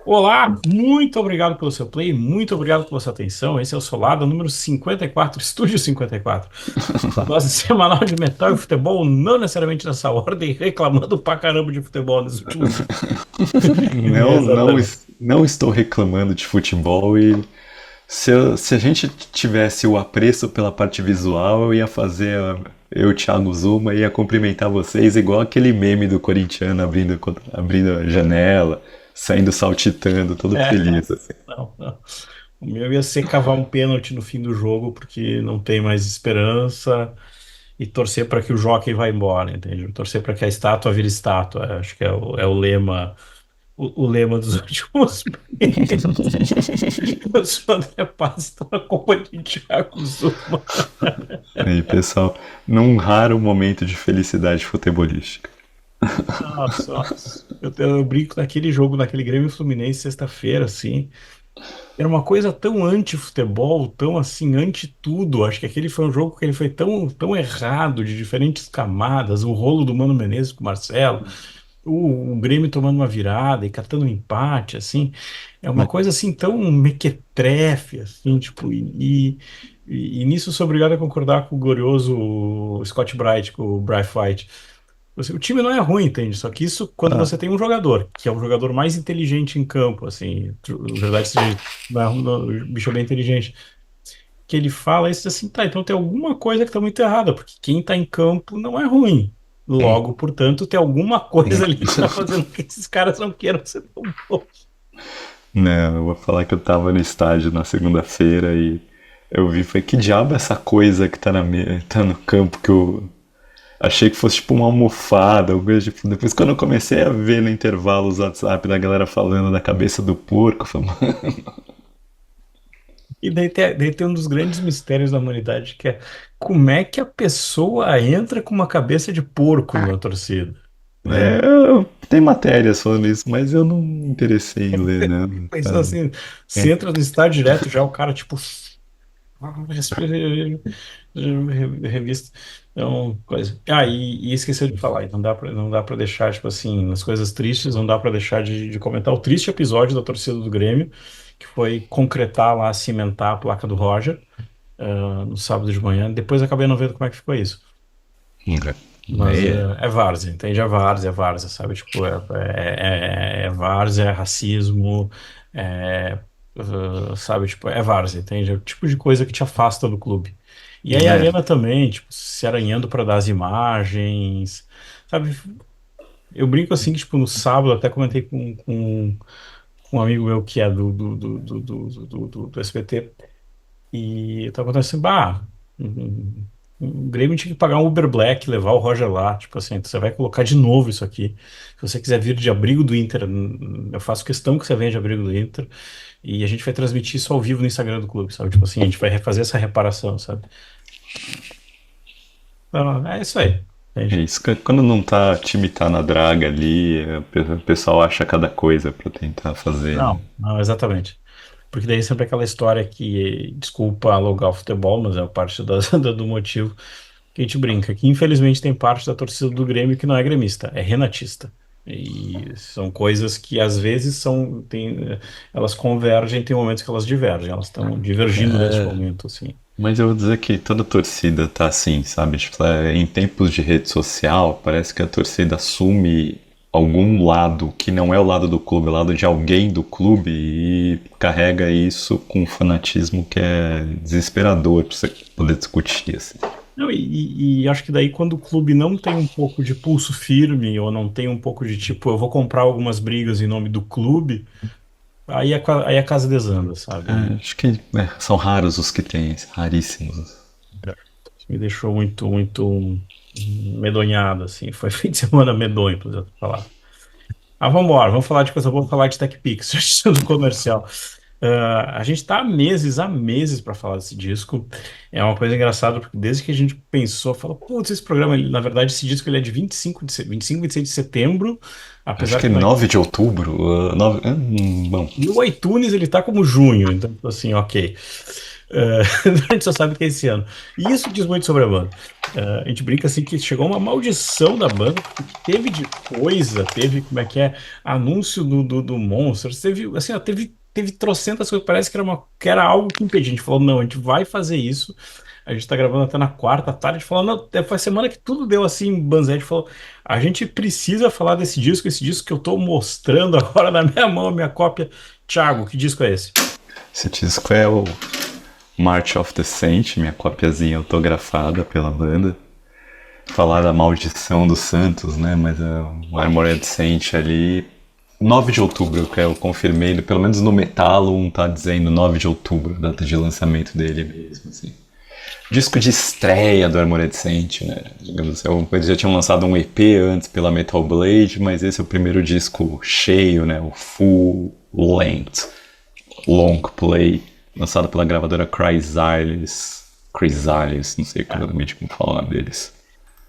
Olá, muito obrigado pelo seu play, muito obrigado pela sua atenção. Esse é o Solada número 54, Estúdio 54. Sua dose semanal de metal e futebol, não necessariamente nessa ordem, reclamando pra caramba de futebol nos últimos dias. Não, não, Exatamente. não estou reclamando de futebol e se a gente tivesse o apreço pela parte visual, eu ia fazer, eu, Thiago Zuma, ia cumprimentar vocês igual aquele meme do corintiano abrindo a janela, saindo saltitando, todo É, feliz, assim. não, não. O meu ia ser cavar um pênalti no fim do jogo, porque não tem mais esperança, e torcer para que o jockey vá embora, entende? Torcer para que a estátua vire estátua. Acho que é o lema. O lema dos últimos meses. Eu sou André Paz, estou na companhia de Thiago Zuma. Aí, pessoal, num raro momento de felicidade futebolística. Nossa, nossa. Eu brinco naquele jogo, naquele Grêmio Fluminense, sexta-feira, assim. Era uma coisa tão anti-futebol, tão assim, anti-tudo. Acho que aquele foi um jogo que ele foi tão, tão errado, de diferentes camadas. O rolo do Mano Menezes com o Marcelo. O Grêmio tomando uma virada e catando um empate, assim, é uma Mas, coisa assim tão mequetrefe, assim, tipo, e nisso eu sou obrigado a concordar com o glorioso Scott Bright, com o Bryce White. O time não é ruim, entende? Só que isso quando ah, você tem um jogador, que é o jogador mais inteligente em campo, assim, verdade seja, o bicho é bem inteligente, que ele fala isso assim, tá, então tem alguma coisa que tá muito errada, porque quem tá em campo não é ruim. Logo, portanto, tem alguma coisa ali que tá fazendo com que esses caras não queiram ser tão bons. né, eu vou falar que eu tava no estádio na segunda-feira e eu vi, foi que diabo é essa coisa que tá no campo que eu achei que fosse tipo uma almofada, alguma coisa tipo. Depois quando eu comecei a ver no intervalo os WhatsApp da galera falando da cabeça do porco, eu falei, mano, E daí tem um dos grandes mistérios da humanidade, que é como é que a pessoa entra com uma cabeça de porco numa torcida, né? tem matérias falando isso, mas eu não me interessei em ler, né? Pensando Cara, assim, é. você entra no estádio direto, já o cara, tipo, revista. Então, coisa. E esqueceu de falar, e não dá pra deixar, tipo assim, nas coisas tristes, não dá pra deixar de comentar o triste episódio da torcida do Grêmio, que foi concretar lá, cimentar a placa do Roger, no sábado de manhã. Depois acabei não vendo como é que ficou isso. Mas É, é várzea, entende? É várzea, sabe? Tipo, é várzea, é racismo, é, sabe? Tipo, é várzea, entende? É o tipo de coisa que te afasta do clube. E aí a é, Arena também, tipo, se aranhando para dar as imagens, sabe? Eu brinco assim, que, tipo, no sábado, até comentei com um amigo meu que é do SBT, e eu tava contando assim, bah, o Grêmio tinha que pagar um Uber Black, levar o Roger lá, tipo assim, você vai colocar de novo isso aqui. Se você quiser vir de abrigo do Inter, eu faço questão que você venha de abrigo do Inter, e a gente vai transmitir isso ao vivo no Instagram do clube, sabe? Tipo assim, a gente vai refazer essa reparação, sabe? Então, é isso aí, é entende? isso. Quando não tá, o time tá na draga ali, o pessoal acha cada coisa pra tentar fazer, né? Não, não, exatamente. Porque daí sempre aquela história que, desculpa alugar o futebol, mas é parte do motivo que a gente brinca, que infelizmente tem parte da torcida do Grêmio que não é gremista, é renatista. E são coisas que às vezes elas convergem, tem momentos que elas divergem, elas estão divergindo neste momento, assim. Mas eu vou dizer que toda torcida tá assim, sabe? Tipo, em tempos de rede social, parece que a torcida assume algum lado que não é o lado do clube, é o lado de alguém do clube e carrega isso com um fanatismo que é desesperador pra você poder discutir, assim. Não, e acho que daí quando o clube não tem um pouco de pulso firme, ou não tem um pouco de tipo, eu vou comprar algumas brigas em nome do clube, aí a casa desanda, sabe? Acho que são raros os que têm, raríssimos. Me deixou muito, muito medonhado, assim. Foi fim de semana medonho, pra falar. Ah, vamos embora, vamos falar de coisa boa, vamos falar de TechPix, do comercial. A gente tá há meses para falar desse disco. É uma coisa engraçada, porque desde que a gente pensou, falou, putz, esse programa, na verdade, esse disco ele é de 26 de setembro, Acho apesar que é que 9 de outubro. Bom, no iTunes ele tá como junho, então, assim, ok. A gente só sabe que é esse ano. E isso diz muito sobre a banda. A gente brinca assim que chegou uma maldição da banda, porque o que teve de coisa, teve, como é que é, anúncio do Monsters, teve, assim, ó, teve trocentas coisas, parece que era algo que impedia. A gente falou, não, a gente vai fazer isso. A gente tá gravando até na quarta tarde, a gente falou, não, foi a semana que tudo deu assim, banzé, a gente falou, a gente precisa falar desse disco, esse disco que eu tô mostrando agora na minha mão, minha cópia. Thiago, que disco é esse? Esse disco é o March of the Saint, minha copiazinha autografada pela banda. Falar da maldição dos Santos, né? Mas o Armored Saint ali. 9 de outubro, que eu confirmei, pelo menos no Metallum tá dizendo 9 de outubro, data de lançamento dele mesmo, assim. Disco de estreia do Armored Saint, né? Digamos assim, eles já tinham lançado um EP antes pela Metal Blade, mas esse é o primeiro disco cheio, né? O full length, long play, lançado pela gravadora Chrysalis. Chrysalis, não sei exatamente como falar o nome deles.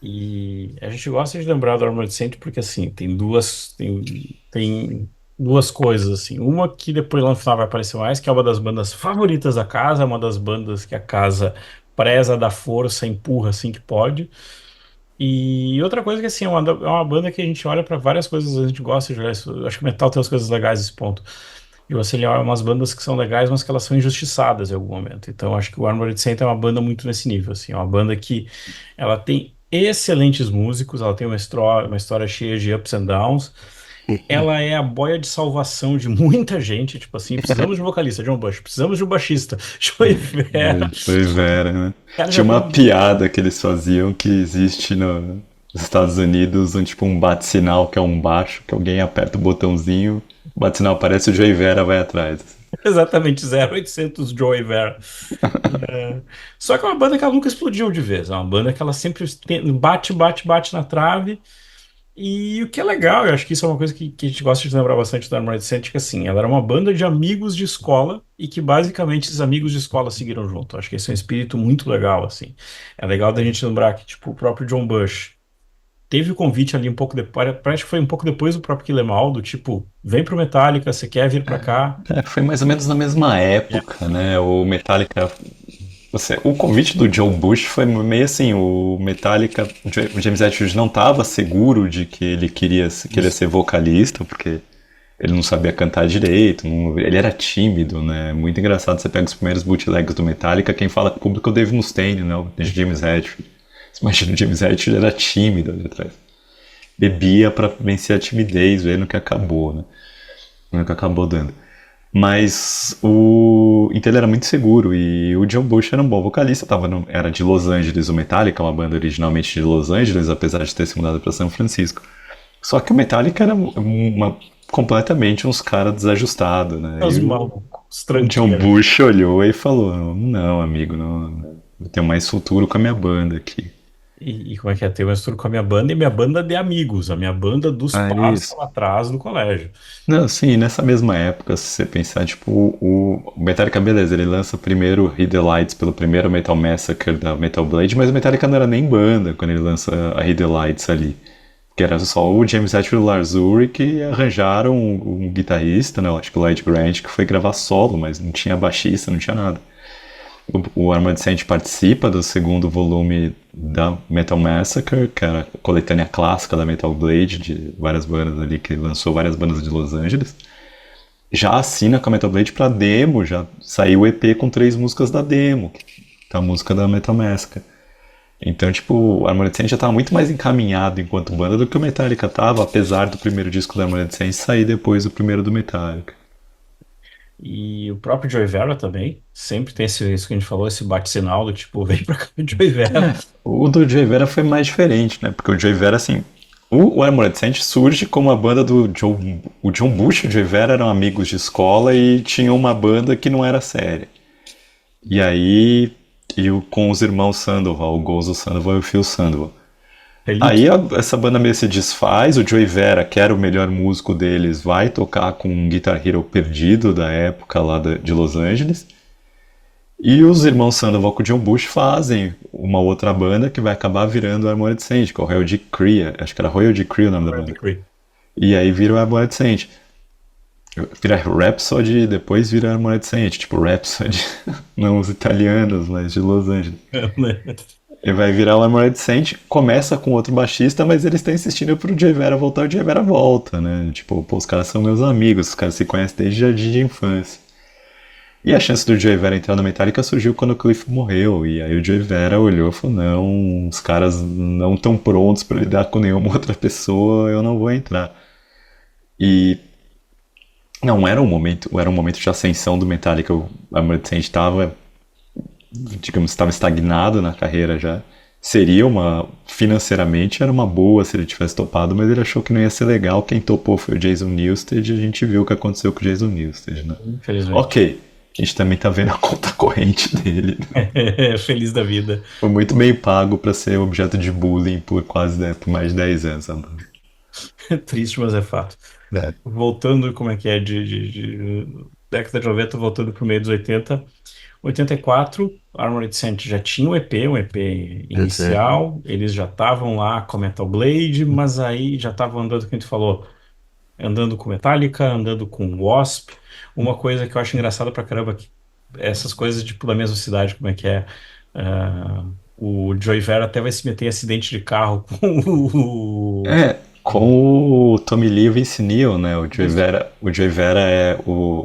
E a gente gosta de lembrar do Armored Saint porque assim, tem duas coisas assim. Uma que depois lá no final vai aparecer mais, que é uma das bandas favoritas da casa, uma das bandas que a casa preza da força, empurra assim que pode. E outra coisa que assim, é uma banda que a gente olha pra várias coisas, a gente gosta de olhar isso. Eu acho que o metal tem umas coisas legais nesse ponto. E você olha umas bandas que são legais, mas que elas são injustiçadas em algum momento. Então, acho que o Armored Saint é uma banda muito nesse nível, assim, é uma banda que ela tem excelentes músicos, ela tem uma história cheia de ups and downs. Ela é a boia de salvação de muita gente, tipo assim, precisamos de um vocalista, John Bush, precisamos de um baixista, Joey Vera. Foi Vera, né? O cara Tinha já uma tem. piada que eles faziam que existe nos Estados Unidos, tipo um bate-sinal que é um baixo, que alguém aperta o botãozinho, o bate-sinal aparece e o Joey Vera vai atrás. Exatamente, 0800 Joey Vera. É. Só que é uma banda que ela nunca explodiu de vez, é uma banda que ela sempre bate na trave. E o que é legal, eu acho que isso é uma coisa que a gente gosta de lembrar bastante da Armored Saint, que assim, ela era uma banda de amigos de escola e que basicamente esses amigos de escola seguiram junto. Eu acho que esse é um espírito muito legal, assim. É legal da gente lembrar que, tipo, o próprio John Bush teve o convite ali um pouco depois, parece que foi um pouco depois do próprio Kill 'Em All, do tipo, vem pro Metallica, você quer vir pra cá? É, foi mais ou menos na mesma É. época, né? O Metallica. O convite do Joe Bush foi meio assim, o Metallica, o James Hetfield não estava seguro de que ele queria Isso. ser vocalista, porque ele não sabia cantar direito, ele era tímido, né? Muito engraçado, você pega os primeiros bootlegs do Metallica, quem fala com o público é o Dave Mustaine, né? O James Hetfield. Você imagina, o James Hetfield era tímido ali atrás. Bebia pra vencer a timidez, vendo que acabou, né? No que acabou dando. Mas então ele era muito seguro e o John Bush era um bom vocalista, era de Los Angeles, o Metallica, uma banda originalmente de Los Angeles, apesar de ter se mudado para São Francisco. Só que o Metallica era completamente uns caras desajustados, né? Os E malucos, o John tranqueira. Bush olhou e falou: Não, amigo, não, eu tenho mais futuro com a minha banda aqui. E como é que é? Tem uma mistura com a minha banda e minha banda de amigos, a minha banda dos Ah, parça isso. lá atrás do colégio. Não, sim, nessa mesma época, se você pensar, tipo, o Metallica, beleza, ele lança primeiro Hit the Lights pelo primeiro Metal Massacre da Metal Blade, mas o Metallica não era nem banda quando ele lança a Hit the Lights ali. Que era só o James Hetfield e o Lars Ulrich que arranjaram um guitarrista, né, eu acho que o Lloyd Grant, que foi gravar solo, mas não tinha baixista, não tinha nada. O Armored Saint participa do segundo volume da Metal Massacre, que era a coletânea clássica da Metal Blade, de várias bandas ali, que lançou várias bandas de Los Angeles. Já assina com a Metal Blade pra demo, já saiu o EP com 3 músicas da demo, que é a música da Metal Massacre. Então, tipo, o Armored Saint já tava muito mais encaminhado enquanto banda do que o Metallica tava, apesar do primeiro disco do Armored Saint sair depois do primeiro do Metallica. E o próprio Joey Vera também, sempre tem isso que a gente falou, esse bate-sinal do tipo, vem pra cá, Joey Vera. O do Joey Vera foi mais diferente, né? Porque o Joey Vera, assim, o Armored Saint surge como a banda do o John Bush e o Joey Vera eram amigos de escola e tinham uma banda que não era séria. E aí, com os irmãos Sandoval, o Gonzo Sandoval e o Phil Sandoval. Aí Relíquia. essa banda meio se desfaz, o Joey Vera, que era o melhor músico deles, vai tocar com um Guitar Hero perdido da época lá de Los Angeles. E os irmãos Sandoval com o John Bush fazem uma outra banda que vai acabar virando o Armored Saint, que é o Royal Decree, acho que era Royal Decree o nome da banda. E aí vira o Armored Saint. Vira Rhapsody e depois vira Armored Saint, tipo Rhapsody, não os italianos, mas de Los Angeles. Ele vai virar o Armored Saint, começa com outro baixista, mas eles estão insistindo pro Joey Vera voltar, o Joey Vera volta, né? Tipo, pô, os caras são meus amigos, os caras se conhecem desde jardim de infância. E a chance do Joey Vera entrar na Metallica surgiu quando o Cliff morreu, e aí o Joey Vera olhou e falou, não, os caras não estão prontos para lidar com nenhuma outra pessoa, eu não vou entrar. E não era um momento de ascensão do Metallica, o Armored Saint estava, digamos, estava estagnado na carreira já. Seria uma, financeiramente, era uma boa se ele tivesse topado, mas ele achou que não ia ser legal. Quem topou foi o Jason Newsted e a gente viu o que aconteceu com o Jason Newsted, né? Infelizmente. Ok, a gente também tá vendo a conta corrente dele. Feliz da vida. Foi muito bem pago pra ser objeto de bullying por por mais de 10 anos, sabe? Triste, mas é fato. É. Voltando, como é que é, de década de 90, voltando pro meio dos 80. 84, Armored Saint já tinha um EP Uhum. inicial, eles já estavam lá com Metal Blade, mas aí já estavam andando, como a gente falou, andando com Metallica, andando com Wasp. Uma coisa que eu acho engraçada pra caramba, que essas coisas, tipo, da mesma cidade, como é que é? O Joey Vera até vai se meter em acidente de carro com É, com o Tommy Lee e o Vince Neil, né? Isso. O Joey Vera é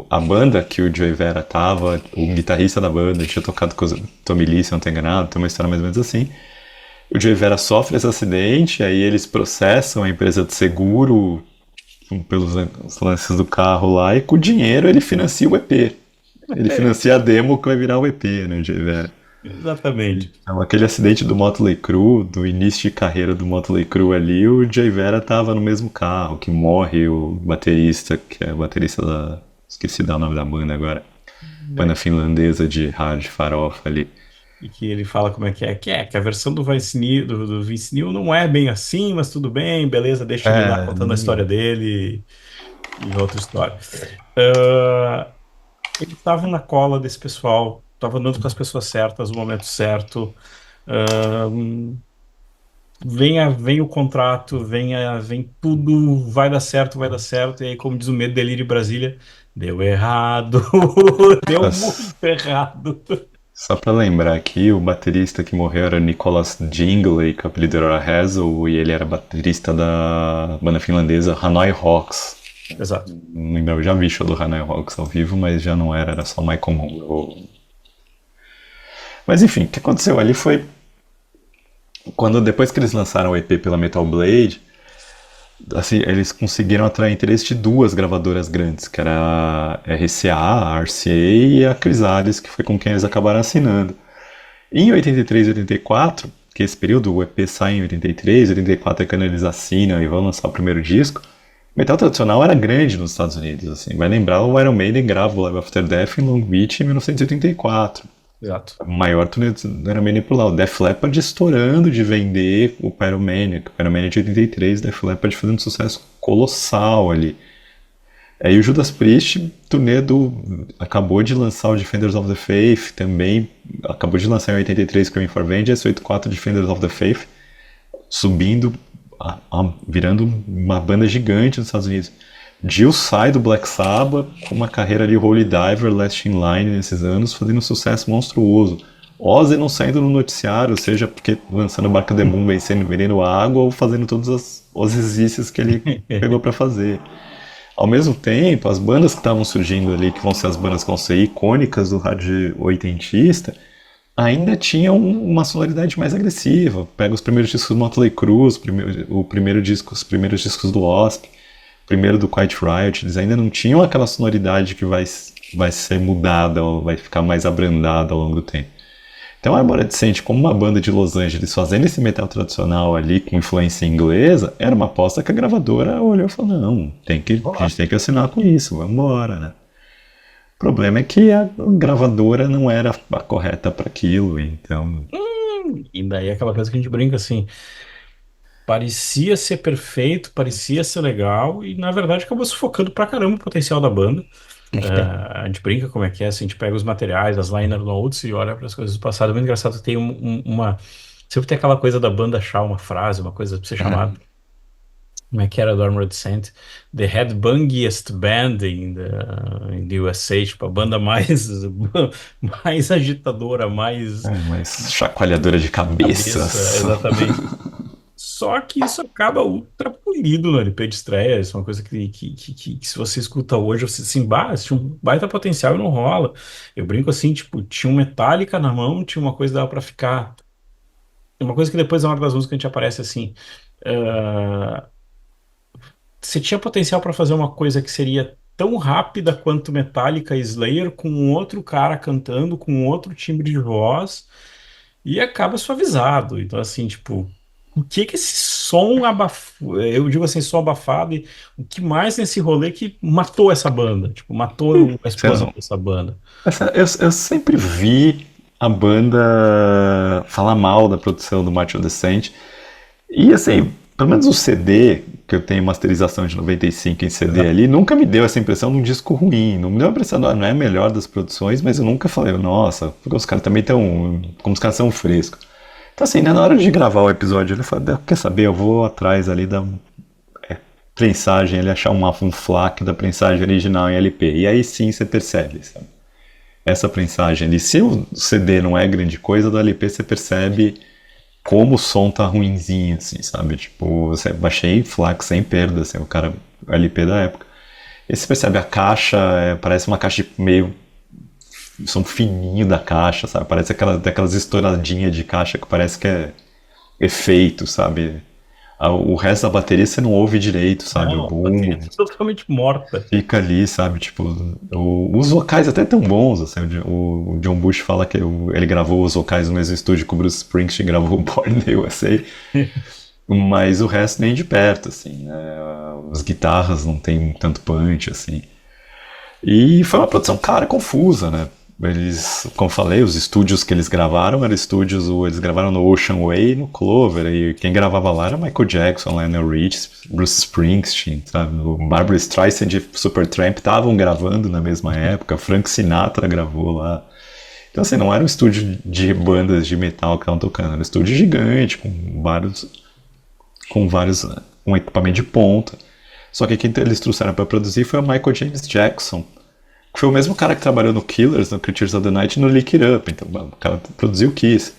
a banda que o Joey Vera tava, o guitarrista da banda, tinha tocado com o Tommy Lee, se eu não tô enganado, tem uma história mais ou menos assim. O Joey Vera sofre esse acidente, aí eles processam a empresa de seguro pelos lances do carro lá, e com o dinheiro ele financia o EP. Ele financia a demo que vai virar o EP, né, Joey Vera? Exatamente. Então, aquele acidente do Motley Crue, do início de carreira do Motley Crue ali, o Jay Vera tava no mesmo carro, que morre o baterista, que é o baterista da... Esqueci de dar o nome da banda agora. Banda finlandesa de hard farofa ali. E que ele fala como é que a versão do Vince Neil, do Vince Neil não é bem assim, mas tudo bem, beleza, deixa ele lá É, contando a história dele e outra história. Ah, ele estava na cola desse pessoal, estava andando com as pessoas certas, no momento certo. Ah, vem o contrato, vem tudo, vai dar certo, e aí, como diz o Medo Delírio em Brasília, deu errado, deu muito errado. só pra lembrar aqui, o baterista que morreu era Nicholas Jingley, que o apelido era Hazel, e ele era baterista da banda finlandesa Hanoi Rocks. Exato. Não lembro, eu já vi show do Hanoi Rocks ao vivo, mas já não era, era só Michael Monroe. Mas enfim, o que aconteceu ali foi quando depois que eles lançaram o EP pela Metal Blade, assim, eles conseguiram atrair interesse de duas gravadoras grandes, que era a RCA, a RCA e a Chrysalis, que foi com quem eles acabaram assinando. Em 83 e 84, que esse período, o EP sai em 83, 84 é quando eles assinam e vão lançar o primeiro disco, metal tradicional era grande nos Estados Unidos, assim. Vai lembrar, o Iron Maiden grava o Live After Death em Long Beach em 1984. Exato. O maior turnê do Iron Maiden por lá. O Def Leppard estourando de vender o Pyromania, que o Pyromania de 83, Def Leppard fazendo um sucesso colossal ali. Aí o Judas Priest, turnê do... acabou de lançar o Defenders of the Faith também, acabou de lançar em 83 Screaming for Vengeance, 84 Defenders of the Faith, subindo, virando uma banda gigante nos Estados Unidos. Jill sai do Black Sabbath com uma carreira de Holy Diver, Last in Line nesses anos, fazendo um sucesso monstruoso. Ozzy não saindo no noticiário, seja porque lançando Barca de Moon, vencendo, vendendo água, ou fazendo todas as ozzices que ele pegou para fazer. Ao mesmo tempo, as bandas que estavam surgindo ali, que vão ser as bandas que vão ser icônicas do hard oitentista, ainda tinham uma sonoridade mais agressiva. Pega os primeiros discos do Motley Crue, os primeiros discos do Wasp, primeiro do Quiet Riot, eles ainda não tinham aquela sonoridade que vai ser mudada ou vai ficar mais abrandada ao longo do tempo. Então a Armored Saint, como uma banda de Los Angeles, fazendo esse metal tradicional ali com influência inglesa, era uma aposta que a gravadora olhou e falou, não, a gente tem que assinar com isso, vamos embora, né? O problema é que a gravadora não era a correta para aquilo, então... E daí é aquela coisa que a gente brinca assim, parecia ser perfeito, parecia ser legal, e na verdade acabou sufocando pra caramba o potencial da banda. A gente brinca como é que é, assim, a gente pega os materiais, as liner notes e olha para as coisas do passado. É muito engraçado, tem uma. Sempre tem aquela coisa da banda achar uma frase, uma coisa pra ser chamada. Como é que era do Armored Saint? The headbangiest band in the USA, tipo, a banda mais, mais agitadora, mais É, mas chacoalhadora de cabeça, cabeças. exatamente. Só que isso acaba ultra polido no LP de estreia. Isso é uma coisa que se você escuta hoje, você assim, bah, isso tinha um baita potencial e não rola. Eu brinco assim, tipo, tinha um Metallica na mão, tinha uma coisa que dava pra ficar. Uma coisa que depois na hora das músicas a gente aparece assim. ah, Você tinha potencial pra fazer uma coisa que seria tão rápida quanto Metallica e Slayer, com um outro cara cantando, com um outro timbre de voz e acaba suavizado. Então, assim, tipo, o que que esse som abafado, eu digo assim, som abafado, e o que mais nesse rolê que matou essa banda? Tipo, matou a Sei explosão não. dessa banda. Eu sempre vi a banda falar mal da produção do March of the Saint. E assim, pelo menos o CD, que eu tenho masterização de 95 em CD ali, nunca me deu essa impressão de um disco ruim. Não me deu a impressão, não é a melhor das produções, mas eu nunca falei, nossa, porque os caras também estão. Como os caras são frescos. Então assim, né, na hora de gravar o episódio, ele falou, quer saber, eu vou atrás ali da prensagem, ele achar um FLAC da prensagem original em LP. E aí sim você percebe, sabe? Essa prensagem ali. Se o CD não é grande coisa, do LP você percebe como o som tá ruinzinho, assim, sabe? Tipo, você baixei FLAC sem perda, assim, o LP da época. E você percebe a caixa, parece uma caixa meio. Som fininho da caixa, sabe? Parece daquelas estouradinhas de caixa que parece que é efeito, sabe? O resto da bateria você não ouve direito, sabe? O Não, a bateria bumbo tá totalmente morta. fica ali, sabe? Tipo, os vocais até tão bons, assim. O John Bush fala que ele gravou os vocais no mesmo estúdio que o Bruce Springsteen gravou o Born in the USA, mas o resto nem de perto, assim, né? As guitarras não tem tanto punch, assim. E foi uma produção cara, confusa, né? Eles, como falei, os estúdios que eles gravaram eram estúdios, eles gravaram no Ocean Way e no Clover, e quem gravava lá era Michael Jackson, Lionel Richie, Bruce Springsteen, sabe? O Barbra Streisand e Supertramp estavam gravando na mesma época, Frank Sinatra gravou lá. Então, assim, não era um estúdio de bandas de metal que estavam tocando, era um estúdio gigante, um equipamento de ponta. Só que quem eles trouxeram para produzir foi o Michael James Jackson, que foi o mesmo cara que trabalhou no Killers, no Creatures of the Night e no Lick It Up. Então, o cara produziu Kiss.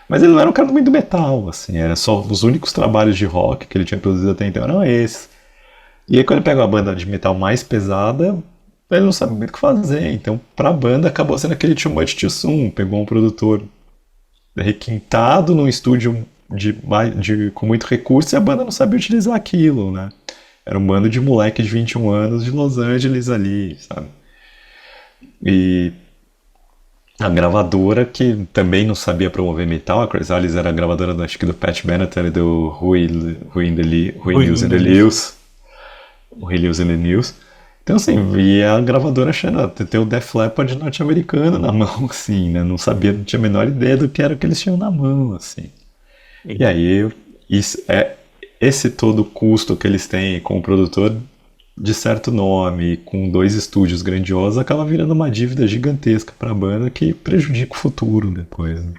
Mas ele não era um cara muito do metal, assim, era só os únicos trabalhos de rock que ele tinha produzido até então eram esses. E aí quando ele pega uma banda de metal mais pesada, ele não sabe muito o que fazer. Então, pra banda acabou sendo aquele Too Much Too Soon, pegou um produtor requintado num estúdio com muito recurso e a banda não sabia utilizar aquilo, né? Era um bando de moleque de 21 anos de Los Angeles ali, sabe? E a gravadora que também não sabia promover metal, a Chrysalis era a gravadora acho que do Pat Benatar e do Rui News and the Ruim. News. O Rui News and the News. Então assim, e a gravadora achando, tem o Def Leppard norte-americano na mão, assim, né? Não sabia, não tinha a menor ideia do que era o que eles tinham na mão, assim. E aí, esse todo custo que eles têm com o produtor de certo nome, com dois estúdios grandiosos, acaba virando uma dívida gigantesca para a banda que prejudica o futuro depois. Né?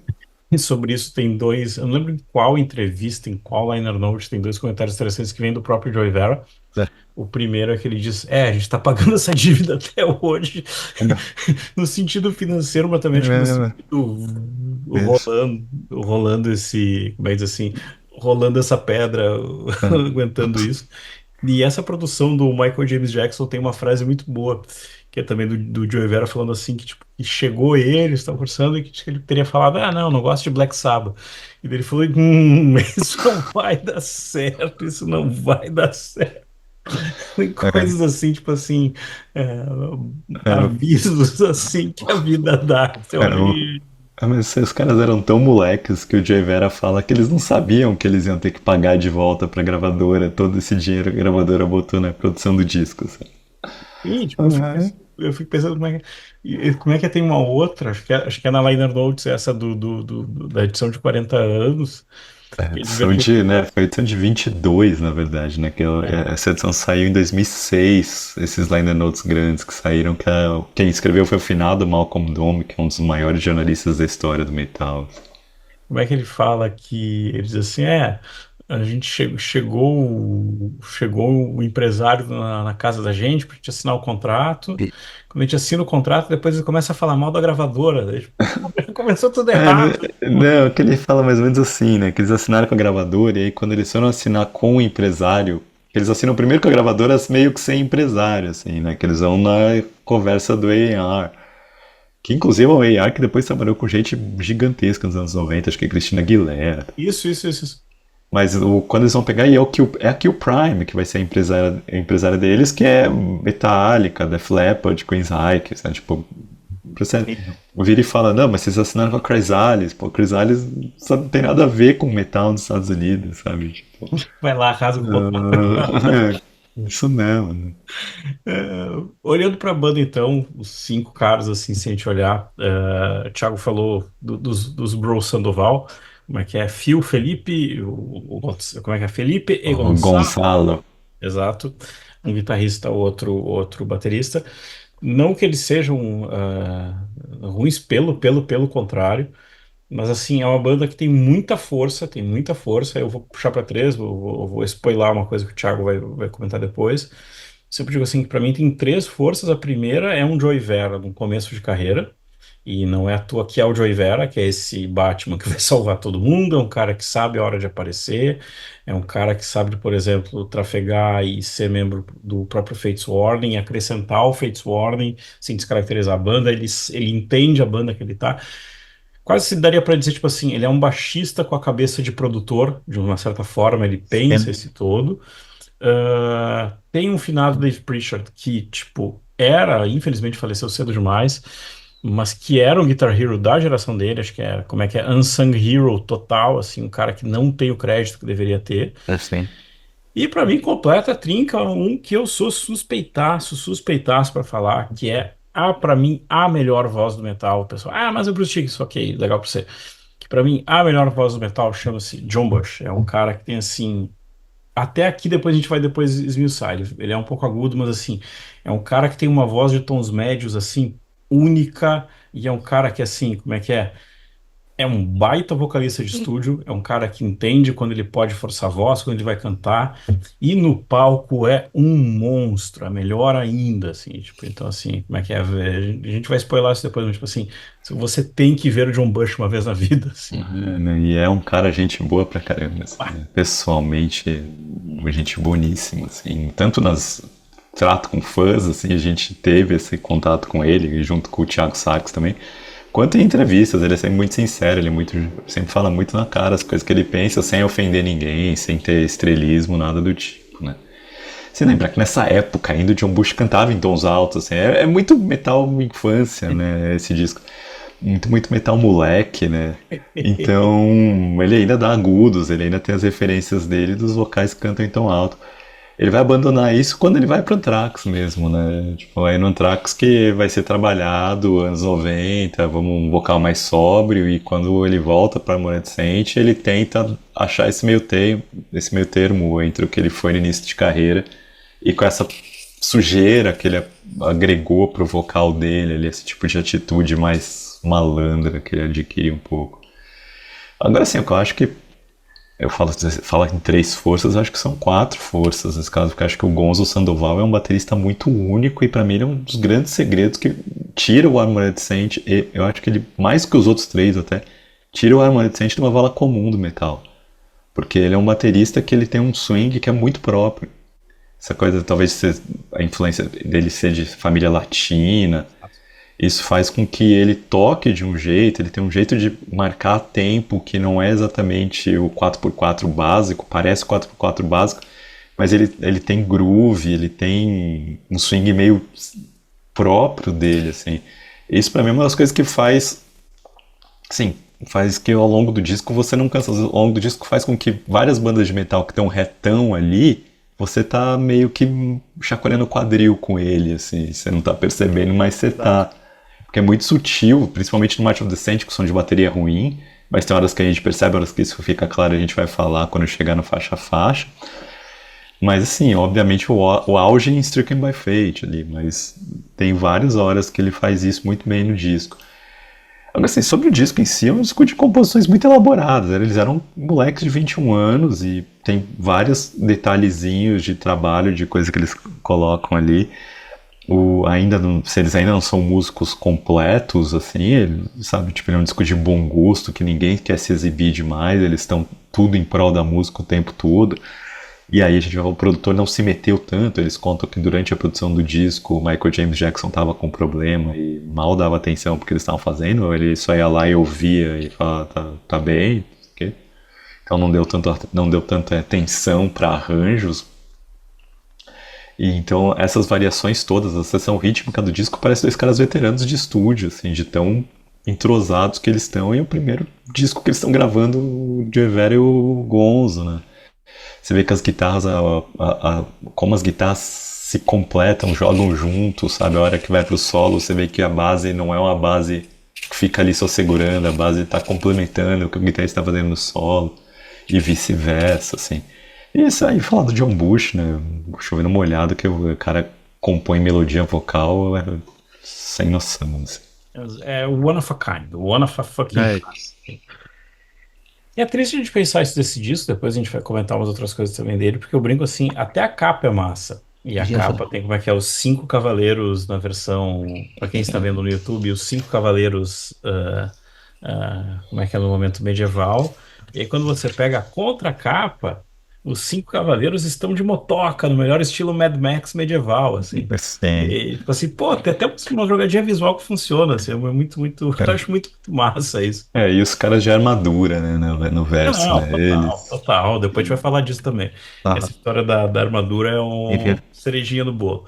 E sobre isso tem dois, eu não lembro em qual entrevista, em qual liner note, tem dois comentários interessantes que vêm do próprio Joey Vera. O primeiro é que ele diz, a gente tá pagando essa dívida até hoje, no sentido financeiro, mas também acho que no sentido Isso. rolando esse, como é que diz assim, rolando essa pedra, aguentando isso. E essa produção do Michael James Jackson tem uma frase muito boa, que é também do Joey Vera falando assim, que, tipo, que chegou ele, estava conversando, e que ele teria falado, não gosto de Black Sabbath. E daí ele falou, isso não vai dar certo, isso não vai dar certo. E coisas assim, tipo assim, é, avisos assim que a vida dá. Você olha e... Mas os caras eram tão moleques que o Jay Vera fala que eles não sabiam que eles iam ter que pagar de volta pra gravadora todo esse dinheiro que a gravadora botou na produção do disco. Sabe? Sim, tipo, eu fico pensando como é que tem uma outra, acho que é na Liner Notes, essa da edição de 40 anos, que eles Edição de, né, foi edição de 22, na verdade, né? é, Essa edição saiu em 2006, esses liner notes grandes que saíram, quem escreveu foi o finado Malcolm Dome, que é um dos maiores jornalistas da história do metal. como é que ele fala que ele diz assim, A gente chegou o empresário na casa da gente para gente assinar o contrato. E- Quando a gente assina o contrato, depois ele começa a falar mal da gravadora. Daí, tipo, começou tudo É, errado. não, que ele fala mais ou menos assim, né? Que eles assinaram com a gravadora e aí quando eles foram assinar com o empresário, eles assinam primeiro com a gravadora meio que sem empresário, assim, né? Que eles vão na conversa do A&R. Que inclusive é um A&R que depois trabalhou com gente gigantesca nos anos 90, acho que é Cristina Aguilera. Isso. Mas quando eles vão pegar, e é a Kill Prime que vai ser a empresária deles, que é Metallica, Def Leppard, Queen's Reich, né? Tipo, pra você ouvir e fala, não, mas vocês assinaram com a Chrysalis, pô, Chrysalis não tem nada a ver com metal nos Estados Unidos, sabe? Tipo, Vai lá, rasga o contrato. isso não, né? Olhando para a banda, então, os cinco caras, assim, se a gente olhar, o Thiago falou dos Bro Sandoval, como é que é? Phil, Felipe, como é que é? Felipe e O Gonçalo, Gonzalo, exato, um guitarrista, outro baterista. Não que eles sejam ruins, pelo contrário, mas assim, é uma banda que tem muita força. Eu vou puxar para três, vou spoiler uma coisa que o Thiago vai comentar depois. Sempre digo assim, que para mim tem três forças. A primeira é um Joey Vera no começo de carreira, e não é à toa que é o Joey Vera, que é esse Batman que vai salvar todo mundo, é um cara que sabe a hora de aparecer, é um cara que sabe, por exemplo, trafegar e ser membro do próprio Fates Warning, acrescentar o Fates Warning, sem descaracterizar a banda, ele entende a banda que ele tá. Quase se daria para dizer, tipo assim, ele é um baixista com a cabeça de produtor, de uma certa forma, ele pensa esse todo. Tem um finado Dave Pritchard que, tipo, infelizmente faleceu cedo demais, mas que era um Guitar Hero da geração dele, acho que é, como é que é, Unsung Hero total, assim, um cara que não tem o crédito que deveria ter. assim. E pra mim completa trinca um que eu sou suspeitaço pra falar, que é para mim a melhor voz do metal. O pessoal, mas o Bruce Dickinson, ok, legal pra você. Que pra mim a melhor voz do metal chama-se John Bush. É um cara que tem assim, até aqui depois a gente vai depois esmiuçar. Ele é um pouco agudo, mas assim, é um cara que tem uma voz de tons médios assim única e é um cara que assim, como é que é? É um baita vocalista de estúdio, é um cara que entende quando ele pode forçar a voz, quando ele vai cantar, e no palco é um monstro, é melhor ainda, assim, tipo, então assim, como é que é? A gente vai spoiler isso depois, mas tipo assim, você tem que ver o John Bush uma vez na vida, assim. É, né? E é um cara gente boa pra caramba, assim, Ah, né? Pessoalmente, uma gente boníssima, assim, tanto nas trato com fãs, assim, a gente teve esse contato com ele, junto com o Thiago Sarkis também, quanto em entrevistas, ele é sempre muito sincero, sempre fala muito na cara as coisas que ele pensa, sem ofender ninguém, sem ter estrelismo, nada do tipo, né? Você lembra que nessa época ainda o John Bush cantava em tons altos, assim, é muito metal infância, né, esse disco. Muito metal moleque, né? Então, ele ainda dá agudos, ele ainda tem as referências dele dos vocais que cantam em tom alto. Ele vai abandonar isso quando ele vai pro Anthrax mesmo, né? Tipo, aí no Anthrax que vai ser trabalhado, anos 90, vamos um vocal mais sóbrio, e quando ele volta pra Amorecente, ele tenta achar esse meio termo entre o que ele foi no início de carreira e com essa sujeira que ele agregou pro vocal dele, esse tipo de atitude mais malandra que ele adquire um pouco. Agora sim, eu acho que falo em três forças, eu acho que são quatro forças nesse caso, porque eu acho que o Gonzo Sandoval é um baterista muito único e para mim ele é um dos grandes segredos que tira o Armored Saint, e eu acho que ele, mais que os outros três até, tira o Armored Saint de uma vala comum do metal. Porque ele é um baterista que ele tem um swing que é muito próprio. Essa coisa, talvez a influência dele ser de família latina, isso faz com que ele toque de um jeito, ele tem um jeito de marcar tempo que não é exatamente o 4x4 básico, parece 4x4 básico, mas ele tem groove, ele tem um swing meio próprio dele, assim. Isso pra mim é uma das coisas que faz, sim, faz que ao longo do disco você não cansa. Ao longo do disco faz com que várias bandas de metal que tem um retão ali, você tá meio que chacoalhando o quadril com ele, assim, você não tá percebendo, mas você tá. Porque é muito sutil, principalmente no March of the Saint, que o som de bateria é ruim, mas tem horas que a gente percebe, horas que isso fica claro, a gente vai falar quando chegar no faixa a faixa. Mas assim, obviamente o auge em Stricken by Fate ali, mas tem várias horas que ele faz isso muito bem no disco. Agora, assim, sobre o disco em si, é um disco de composições muito elaboradas. Eles eram moleques de 21 anos e tem vários detalhezinhos de trabalho, de coisa que eles colocam ali. Ainda não, se eles ainda não são músicos completos, assim, sabe, tipo, ele é um disco de bom gosto, que ninguém quer se exibir demais, eles estão tudo em prol da música o tempo todo. E aí a gente vai, o produtor não se meteu tanto, eles contam que durante a produção do disco o Michael James Jackson estava com problema e mal dava atenção porque eles estavam fazendo, ele só ia lá e ouvia e falava, tá bem, ok? Então não deu tanta atenção para arranjos. E então essas variações todas, a seção rítmica do disco parece dois caras veteranos de estúdio, assim, de tão entrosados que eles estão, e é o primeiro disco que eles estão gravando o Gever e o Gonzo, né? Você vê que as guitarras, como as guitarras se completam, jogam juntos, sabe? A hora que vai pro solo, você vê que a base não é uma base que fica ali só segurando, a base está complementando o que o guitarrista está fazendo no solo, e vice-versa, assim. E isso aí, falar do John Bush, né? Chovendo molhado, que o cara compõe melodia vocal, sem noção, assim. É o one of a kind, o one of a fucking É, kind. E é triste a gente pensar isso desse disco, depois a gente vai comentar umas outras coisas também dele, porque eu brinco assim, até a capa é massa. E a já capa falei. tem como é que é os cinco cavaleiros na versão, pra quem está vendo no YouTube, os cinco cavaleiros, como é que é no momento medieval. E aí quando você pega a contracapa, os cinco cavaleiros estão de motoca, no melhor estilo Mad Max medieval, assim. Sim. E, tipo assim, pô, tem até uma jogadinha visual que funciona, assim, é muito, muito, eu acho muito, muito massa isso. E os caras de armadura, né, no verso, Não, né? total, Eles. total. Depois a gente vai falar disso também. Tá. Essa história da armadura é Enfim, um cerejinha no bolo.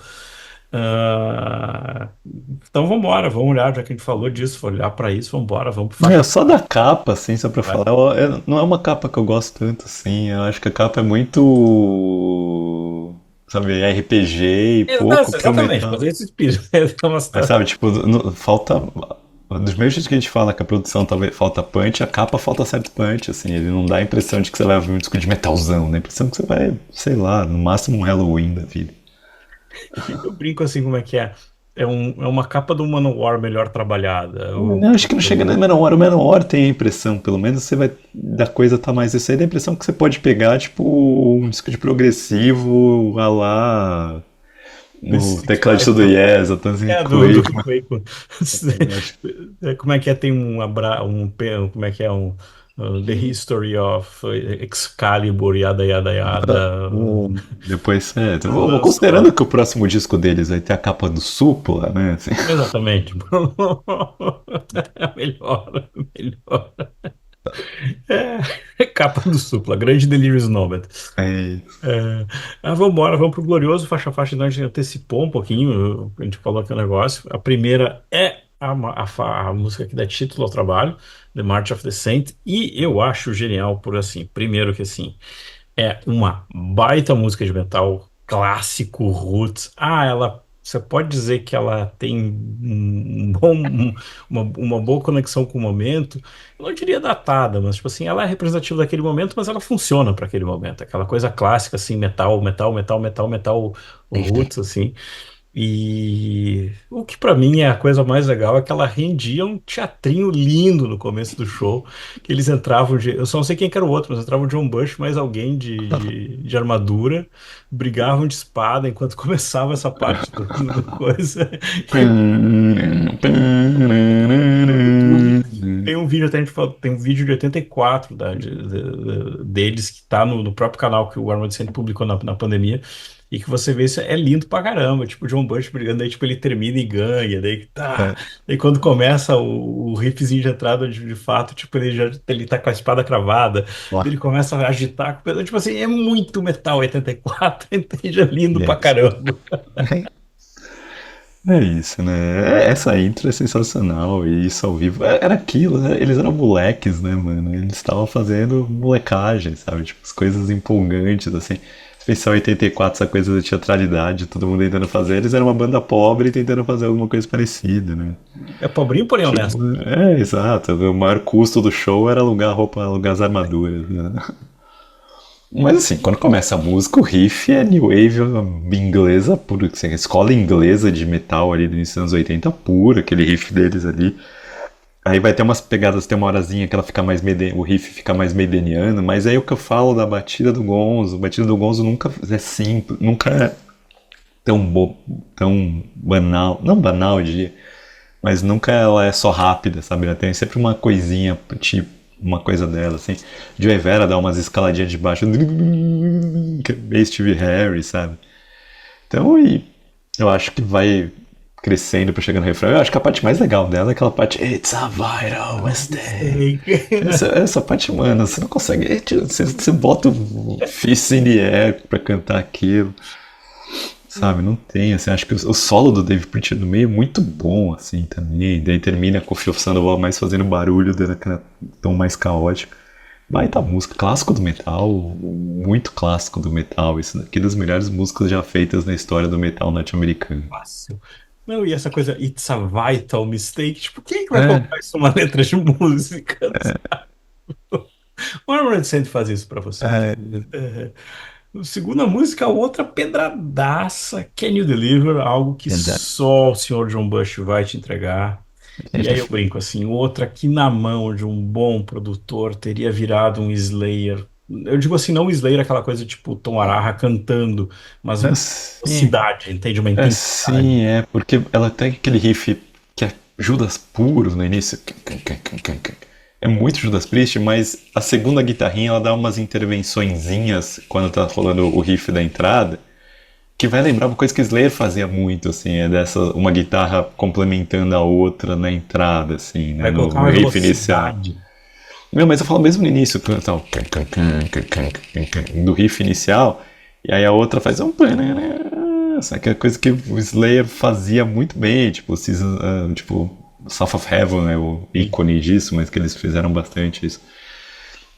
Então vamos embora, vamos olhar, já que a gente falou disso, vou olhar pra isso, vamos embora, vamos pro É, faixa. só da capa, assim, só pra Vai. falar, não é uma capa que eu gosto tanto, assim, eu acho que a capa é muito, sabe, RPG e pouco pro Exatamente, metal. fazer esse espírito. Mas sabe, tipo, falta. Dos mesmos jeitos que a gente fala que a produção talvez falta punch, a capa falta certo punch, assim, ele não dá a impressão de que você vai ouvir um disco de metalzão, dá a impressão que você vai, sei lá, no máximo um Halloween da vida. Eu brinco assim, como é que é? É uma capa do Manowar melhor trabalhada. Não, acho que não chega nem Menor. O Menor tem a impressão, pelo menos você vai. Da coisa tá mais. Isso aí dá a impressão que você pode pegar, tipo, um disco de progressivo, a lá. O Six tecladista do Pistols. Yes, a Tanzania É, do Quake. Quake. Acho Como é que é? Tem como é que é? The History of Excalibur, yada, yada, yada. depois, Lança. considerando que o próximo disco deles vai ter a capa do Supla, né? Assim, Exatamente. Melhor, melhor. Capa do Supla, grande Delirious Nomad. é, Vamos embora, vamos pro Glorioso, faixa a faixa, então a gente antecipou um pouquinho, a gente falou aqui o negócio. A primeira é a música que dá título ao trabalho, The March of the Saint, e eu acho genial por assim, primeiro que assim, é uma baita música de metal clássico, roots. Você pode dizer que ela tem uma boa conexão com o momento. Eu não diria datada, mas tipo assim, ela é representativa daquele momento, mas ela funciona para aquele momento. Aquela coisa clássica assim, metal, metal, metal, metal, metal, roots assim. E o que pra mim é a coisa mais legal é que ela rendia um teatrinho lindo no começo do show, que eles entravam eu só não sei quem que era o outro, mas entrava o John Bush, mais alguém de armadura, brigavam de espada enquanto começava essa parte do coisa. E no YouTube tem um vídeo, até a gente falou, tem um vídeo de 84 deles que tá no próprio canal que o Armored Saint publicou na pandemia. E que você vê isso é lindo pra caramba, tipo o John Bush brigando, aí tipo ele termina e ganha, daí que tá. é, Daí quando começa o riffzinho de entrada de fato, tipo ele tá com a espada cravada, daí ele começa a agitar, tipo assim, é muito Metal 84, entende? É lindo pra yes. caramba. É isso, né? Essa intro é sensacional e isso ao vivo era aquilo, né? Eles eram moleques, né, mano? Eles estavam fazendo molecagem, sabe? Tipo, as coisas empolgantes, assim. Especial 84, essa coisa da teatralidade, todo mundo tentando fazer. Eles eram uma banda pobre tentando fazer alguma coisa parecida, né? É pobrinho, porém Tipo, honesto. exato. O maior custo do show era alugar roupa, alugar as armaduras, né? Mas assim, quando começa a música, o riff é New Wave inglesa, pura, assim, escola inglesa de metal ali do início dos anos 80 pura, aquele riff deles ali. Aí vai ter umas pegadas, tem uma horazinha que ela fica mais o riff fica mais maideniano, mas aí o que eu falo da batida do Gonzo, a batida do Gonzo nunca é simples, nunca é tão banal, não banal, eu diria, mas nunca ela é só rápida, sabe? Ela tem sempre uma coisinha, tipo, uma coisa dela, assim. Joey Vera dá umas escaladinhas de baixo, que é meio Steve Harris, sabe? Então, e eu acho que vai crescendo pra chegar no refrão. Eu acho que a parte mais legal dela é aquela parte It's a vital mistake. Mistake. Essa parte, mano, você não consegue. Você bota o Fist in the Air pra cantar aquilo, sabe? Não tem, assim. Acho que o solo do Dave Pritchard no meio é muito bom, assim, também. Daí termina com o Phil Sandoval mais fazendo barulho, dando aquele tom mais caótico. Baita música, clássico do metal, muito clássico do metal. Isso daqui é das melhores músicas já feitas na história do metal norte-americano. Fácil. Não, e essa coisa, it's a vital mistake. Tipo, quem é que vai É, colocar isso numa letra de música? O Armored Saint faz isso pra você. é, É. Segunda música, outra pedradaça, Can You Deliver? Algo que exato. só o senhor John Bush vai te entregar. E aí eu brinco assim, outra que na mão de um bom produtor teria virado um Slayer. Eu digo assim, não um Slayer, aquela coisa tipo Tom Araya cantando, mas uma Assim, velocidade, entende? Uma intensidade. assim, porque ela tem aquele riff que é Judas puro no início. É muito Judas Priest, mas a segunda guitarrinha ela dá umas intervençõezinhas quando tá rolando o riff da entrada, que vai lembrar uma coisa que Slayer fazia muito, assim, é dessa uma guitarra complementando a outra na entrada, assim, né, Vai colocar no uma riff inicial. velocidade. Não, mas eu falo mesmo no início, então, do riff inicial, e aí a outra faz um. Sabe, que é coisa que o Slayer fazia muito bem, tipo, tipo South of Heaven, né, o ícone disso, mas que eles fizeram bastante isso.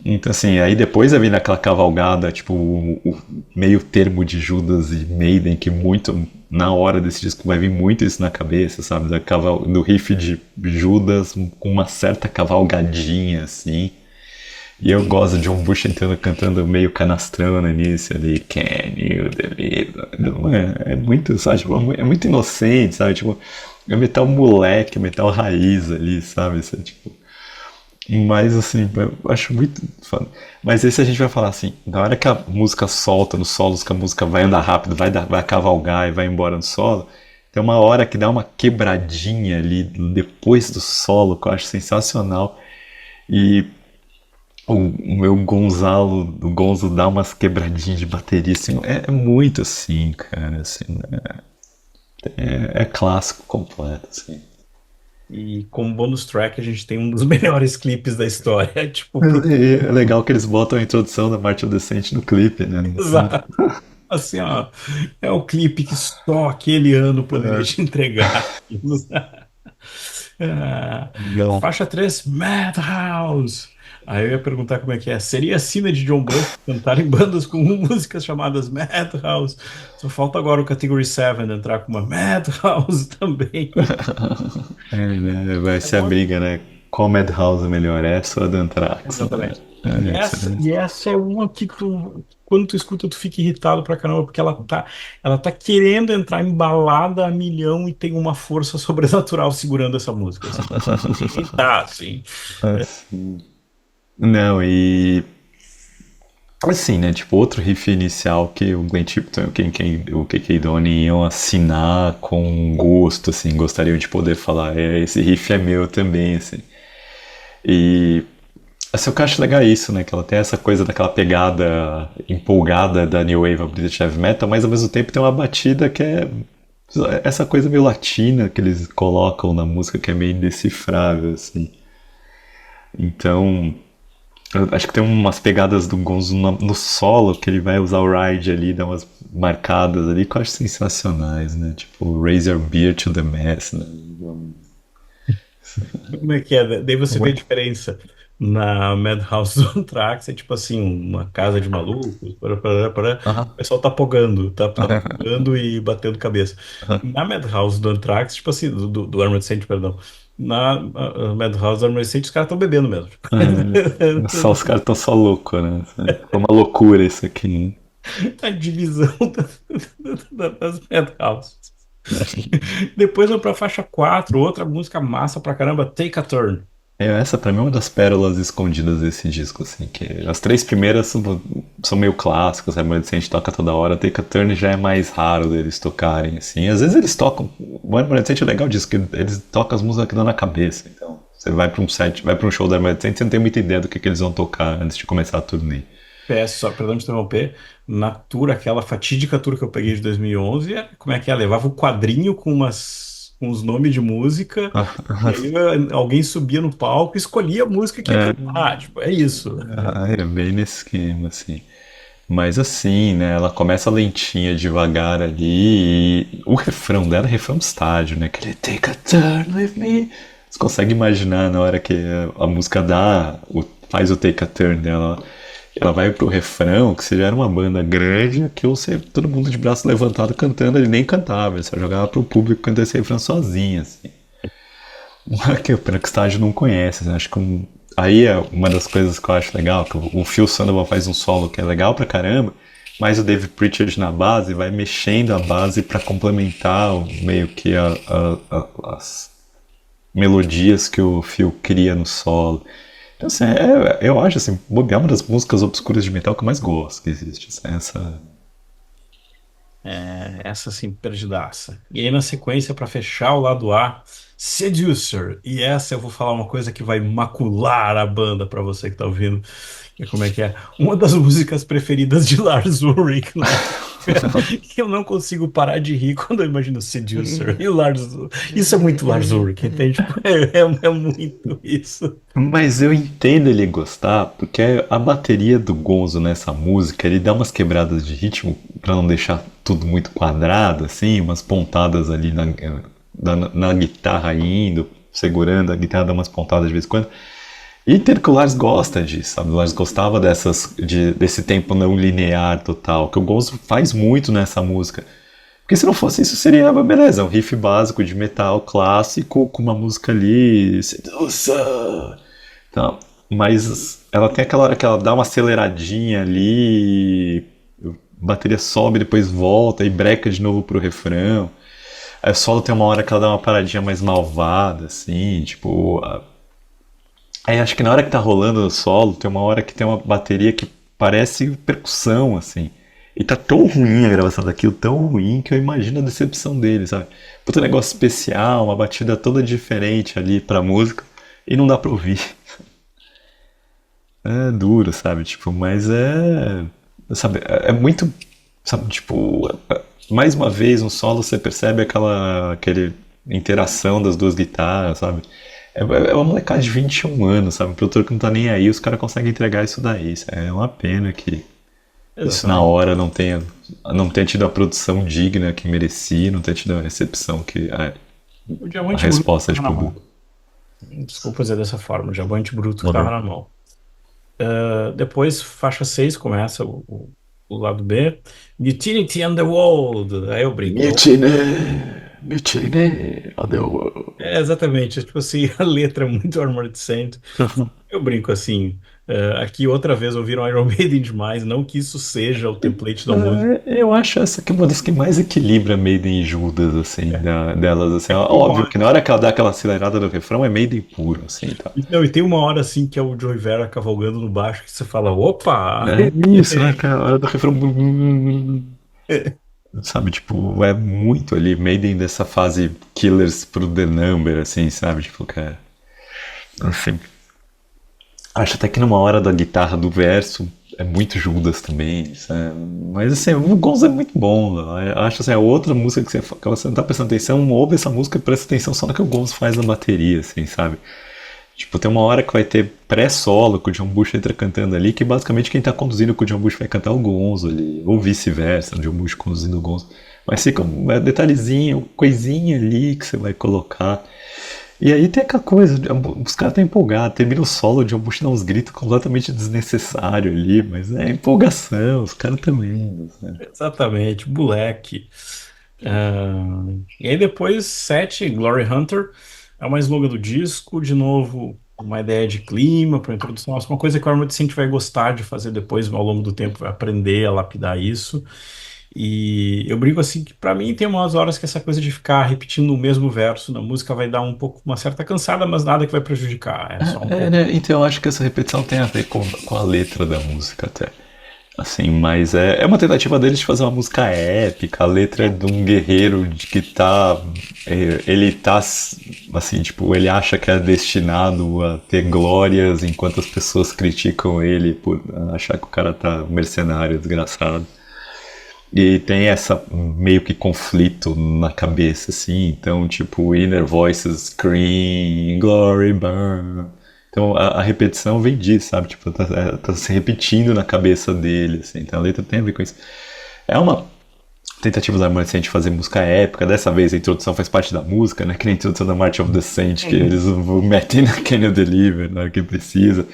Então, assim, aí depois eu vi naquela cavalgada, tipo, o meio termo de Judas e Maiden, que muito, na hora desse disco vai vir muito isso na cabeça, sabe? Do riff de Judas com uma certa cavalgadinha, assim. E eu gosto de John Bush entrando cantando meio canastrão no início ali, Can you deliver? É muito, sabe? Tipo, é muito inocente, sabe? Tipo, é metal moleque, metal raiz ali, sabe? Isso é, tipo, mas assim, eu acho muito foda. Mas esse a gente vai falar assim, na hora que a música solta nos solos, que a música vai andar rápido, vai cavalgar e vai embora no solo, tem uma hora que dá uma quebradinha ali depois do solo, que eu acho sensacional. E o meu Gonzalo, o Gonzo dá umas quebradinhas de bateria, assim, é muito assim, cara, assim, né? É clássico completo, assim. E como bônus track, a gente tem um dos melhores clipes da história. Tipo, É legal que eles botam a introdução da March of the Saint no clipe, né? exato. Assim, ó, é o clipe que só aquele ano poderia te entregar aquilo. Ah, Legal. faixa 3, Madhouse. Aí eu ia perguntar como é que é. Seria a sina de John Bush cantar em bandas com músicas chamadas Madhouse? Só falta agora o Category 7 entrar com uma Madhouse também. Né, vai É ser a bom. briga, né? Qual Madhouse é melhor? Essa ou a do Anthrax? Né? Exatamente. E essa é uma que tu, quando tu escuta, tu fica irritado pra caramba, porque ela tá querendo entrar embalada a milhão e tem uma força sobrenatural segurando essa música, assim. E tá, assim. Assim, não, e. Assim, né? Tipo, outro riff inicial que o Glenn Tipton e o KK Donny iam assinar com gosto, assim, gostariam de poder falar, esse riff é meu também, assim. E assim, o que eu acho legal é isso, né? Que ela tem essa coisa daquela pegada empolgada da New Wave of British Heavy Metal, mas ao mesmo tempo tem uma batida que é essa coisa meio latina que eles colocam na música que é meio indecifrável, assim. Então, eu acho que tem umas pegadas do Gonzo no solo que ele vai usar o ride ali, dar umas marcadas ali que eu acho sensacionais, né? Tipo, Raise Your Beer to the Mass, né? Como é que é? Daí você vê a diferença. Na Madhouse do Anthrax é tipo assim, uma casa de malucos, o Aham. pessoal tá pulando e batendo cabeça. Na Madhouse do Anthrax, tipo assim, do Armored Saint, perdão. Na Madhouse do Armored Saint, os caras estão bebendo mesmo. Só os caras estão só loucos, né? Foi uma loucura isso aqui, A divisão das Madhouses. Depois vamos pra faixa 4, outra música massa pra caramba, Take a Turn. Essa pra mim é uma das pérolas escondidas desse disco, assim, que as três primeiras são meio clássicas, a Remanescente toca toda hora, Take a Turn já é mais raro deles tocarem, assim. Às vezes eles tocam, o Remanescente é legal disso, que eles tocam as músicas que dão na cabeça, então você vai pra um set, vai pra um show da Remanescente, você não tem muita ideia do que eles vão tocar antes de começar a turnê. PS, só, perdão de interromper, na tour, aquela fatídica tour que eu peguei de 2011, como é que é? Levava o quadrinho com os nomes de música, e aí alguém subia no palco e escolhia a música que ia cantar, tipo, é isso. É bem nesse esquema, assim. Mas assim, né? Ela começa lentinha, devagar ali. E o refrão dela é refrão de estádio, né? Aquele Take a turn with me. Você consegue imaginar na hora que a música faz o take a turn dela. Ela vai pro refrão, que você já era uma banda grande, que você, todo mundo de braço levantado cantando, ele nem cantava, ele só jogava pro público cantando esse refrão sozinho, assim. Que o Pena que estádio não conhece, né? Acho que aí é uma das coisas que eu acho legal, que o Phil Sandoval faz um solo que é legal pra caramba, mas o Dave Pritchard na base vai mexendo a base pra complementar meio que as melodias que o Phil cria no solo. Então, assim, eu acho assim, bobear é uma das músicas obscuras de metal que eu mais gosto que existe. Assim, É, essa sim, perdidaça. E aí na sequência, para fechar o lado A, Seducer. E essa eu vou falar uma coisa que vai macular a banda para você que tá ouvindo. E como é que é? Uma das músicas preferidas de Lars Ulrich na época. Que eu não consigo parar de rir quando eu imagino Seducer. E o Lars. Isso é muito Lars Ulrich, entende? Tipo, é muito isso. mas eu entendo ele gostar, porque a bateria do Gonzo nessa música, ele dá umas quebradas de ritmo pra não deixar tudo muito quadrado, assim, umas pontadas ali na guitarra indo, segurando, a guitarra dá umas pontadas de vez em quando. E entendo que o Lars gosta disso, sabe? O Lars gostava desse tempo não linear total, que o Gonzo faz muito nessa música. Porque se não fosse isso, seria, beleza, um riff básico de metal clássico com uma música ali, seduça. Então, mas ela tem aquela hora que ela dá uma aceleradinha ali, a bateria sobe, depois volta e breca de novo pro refrão. Aí o solo tem uma hora que ela dá uma paradinha mais malvada, assim, tipo. Aí acho que na hora que tá rolando o solo, tem uma hora que tem uma bateria que parece percussão, assim. E tá tão ruim a gravação daquilo, tão ruim, que eu imagino a decepção dele, sabe? Puta negócio especial, uma batida toda diferente ali pra música, e não dá pra ouvir. É duro, sabe? Tipo, mas é. Sabe, é muito. Sabe, tipo. Mais uma vez, no solo você percebe aquele interação das duas guitarras, sabe? É uma molecada de 21 anos, sabe? Um produtor que não tá nem aí, os caras conseguem entregar isso daí. É uma pena que isso na Exatamente. hora não tenha tido a produção digna que merecia, não tenha tido a recepção que O a diamante bruto resposta de estava na mão. público. Desculpa dizer dessa forma, o diamante bruto que estava na mão. Depois, faixa 6 começa o lado B. Mutiny and the World. Aí eu brinco. Mutiny on the world. Exatamente. Tipo assim, a letra é muito Armored Saint. Eu brinco assim. Aqui outra vez ouviram Iron Maiden demais. Não que isso seja o template da música. Eu acho essa que é uma das que mais equilibra Maiden e Judas, assim, É. delas, assim. Tem uma Óbvio hora, que na hora que ela dá aquela acelerada no refrão é Maiden puro, assim, tá? não, e tem uma hora assim que é o Joey Vera cavalgando no baixo que você fala: opa! É isso, né, cara? A hora do refrão. Sabe, tipo, é muito ali, Maiden dessa fase Killers pro The Number, assim, sabe? Tipo, cara. Assim, acho até que numa hora da guitarra do verso é muito Judas também, sabe? Mas assim, o Gonzo é muito bom. Eu acho assim, a outra música que você não tá prestando atenção, ouve essa música e presta atenção só no que o Gonzo faz na bateria, assim, sabe? Tipo, tem uma hora que vai ter pré-solo que o John Bush entra cantando ali, que basicamente quem tá conduzindo com o John Bush vai cantar o Gonzo ali, ou vice-versa, o John Bush conduzindo o Gonzo. Mas fica um detalhezinho, coisinha ali que você vai colocar. E aí tem aquela coisa, os caras estão empolgados, termina o solo, o John Bush dá uns gritos completamente desnecessários ali, mas é empolgação, os caras também. Né? Exatamente, moleque. Ah, e aí depois, 7 Glory Hunter, é uma slogan do disco, de novo, uma ideia de clima para introdução, uma coisa que o Armored Saint vai gostar de fazer depois, ao longo do tempo, vai aprender a lapidar isso. E eu brinco assim que pra mim tem umas horas que essa coisa de ficar repetindo o mesmo verso na música vai dar um pouco, uma certa cansada, mas nada que vai prejudicar, é só um É, pouco. né? Então eu acho que essa repetição tem a ver com a letra da música até. Assim, mas é uma tentativa deles de fazer uma música épica. A letra é de um guerreiro de que tá. Ele tá. Assim, tipo, ele acha que é destinado a ter glórias enquanto as pessoas criticam ele por achar que o cara tá mercenário, desgraçado. E tem essa meio que conflito na cabeça, assim. Então, tipo, inner voices scream, glory burn. Então a repetição vem disso, sabe? Tipo, tá se repetindo na cabeça dele, assim. Então a letra tem a ver com isso. É uma tentativa da March de fazer música épica. Dessa vez a introdução faz parte da música, né? Que nem a introdução da March of the Saint, que Uhum. eles metem na Can You Deliver na hora que precisa.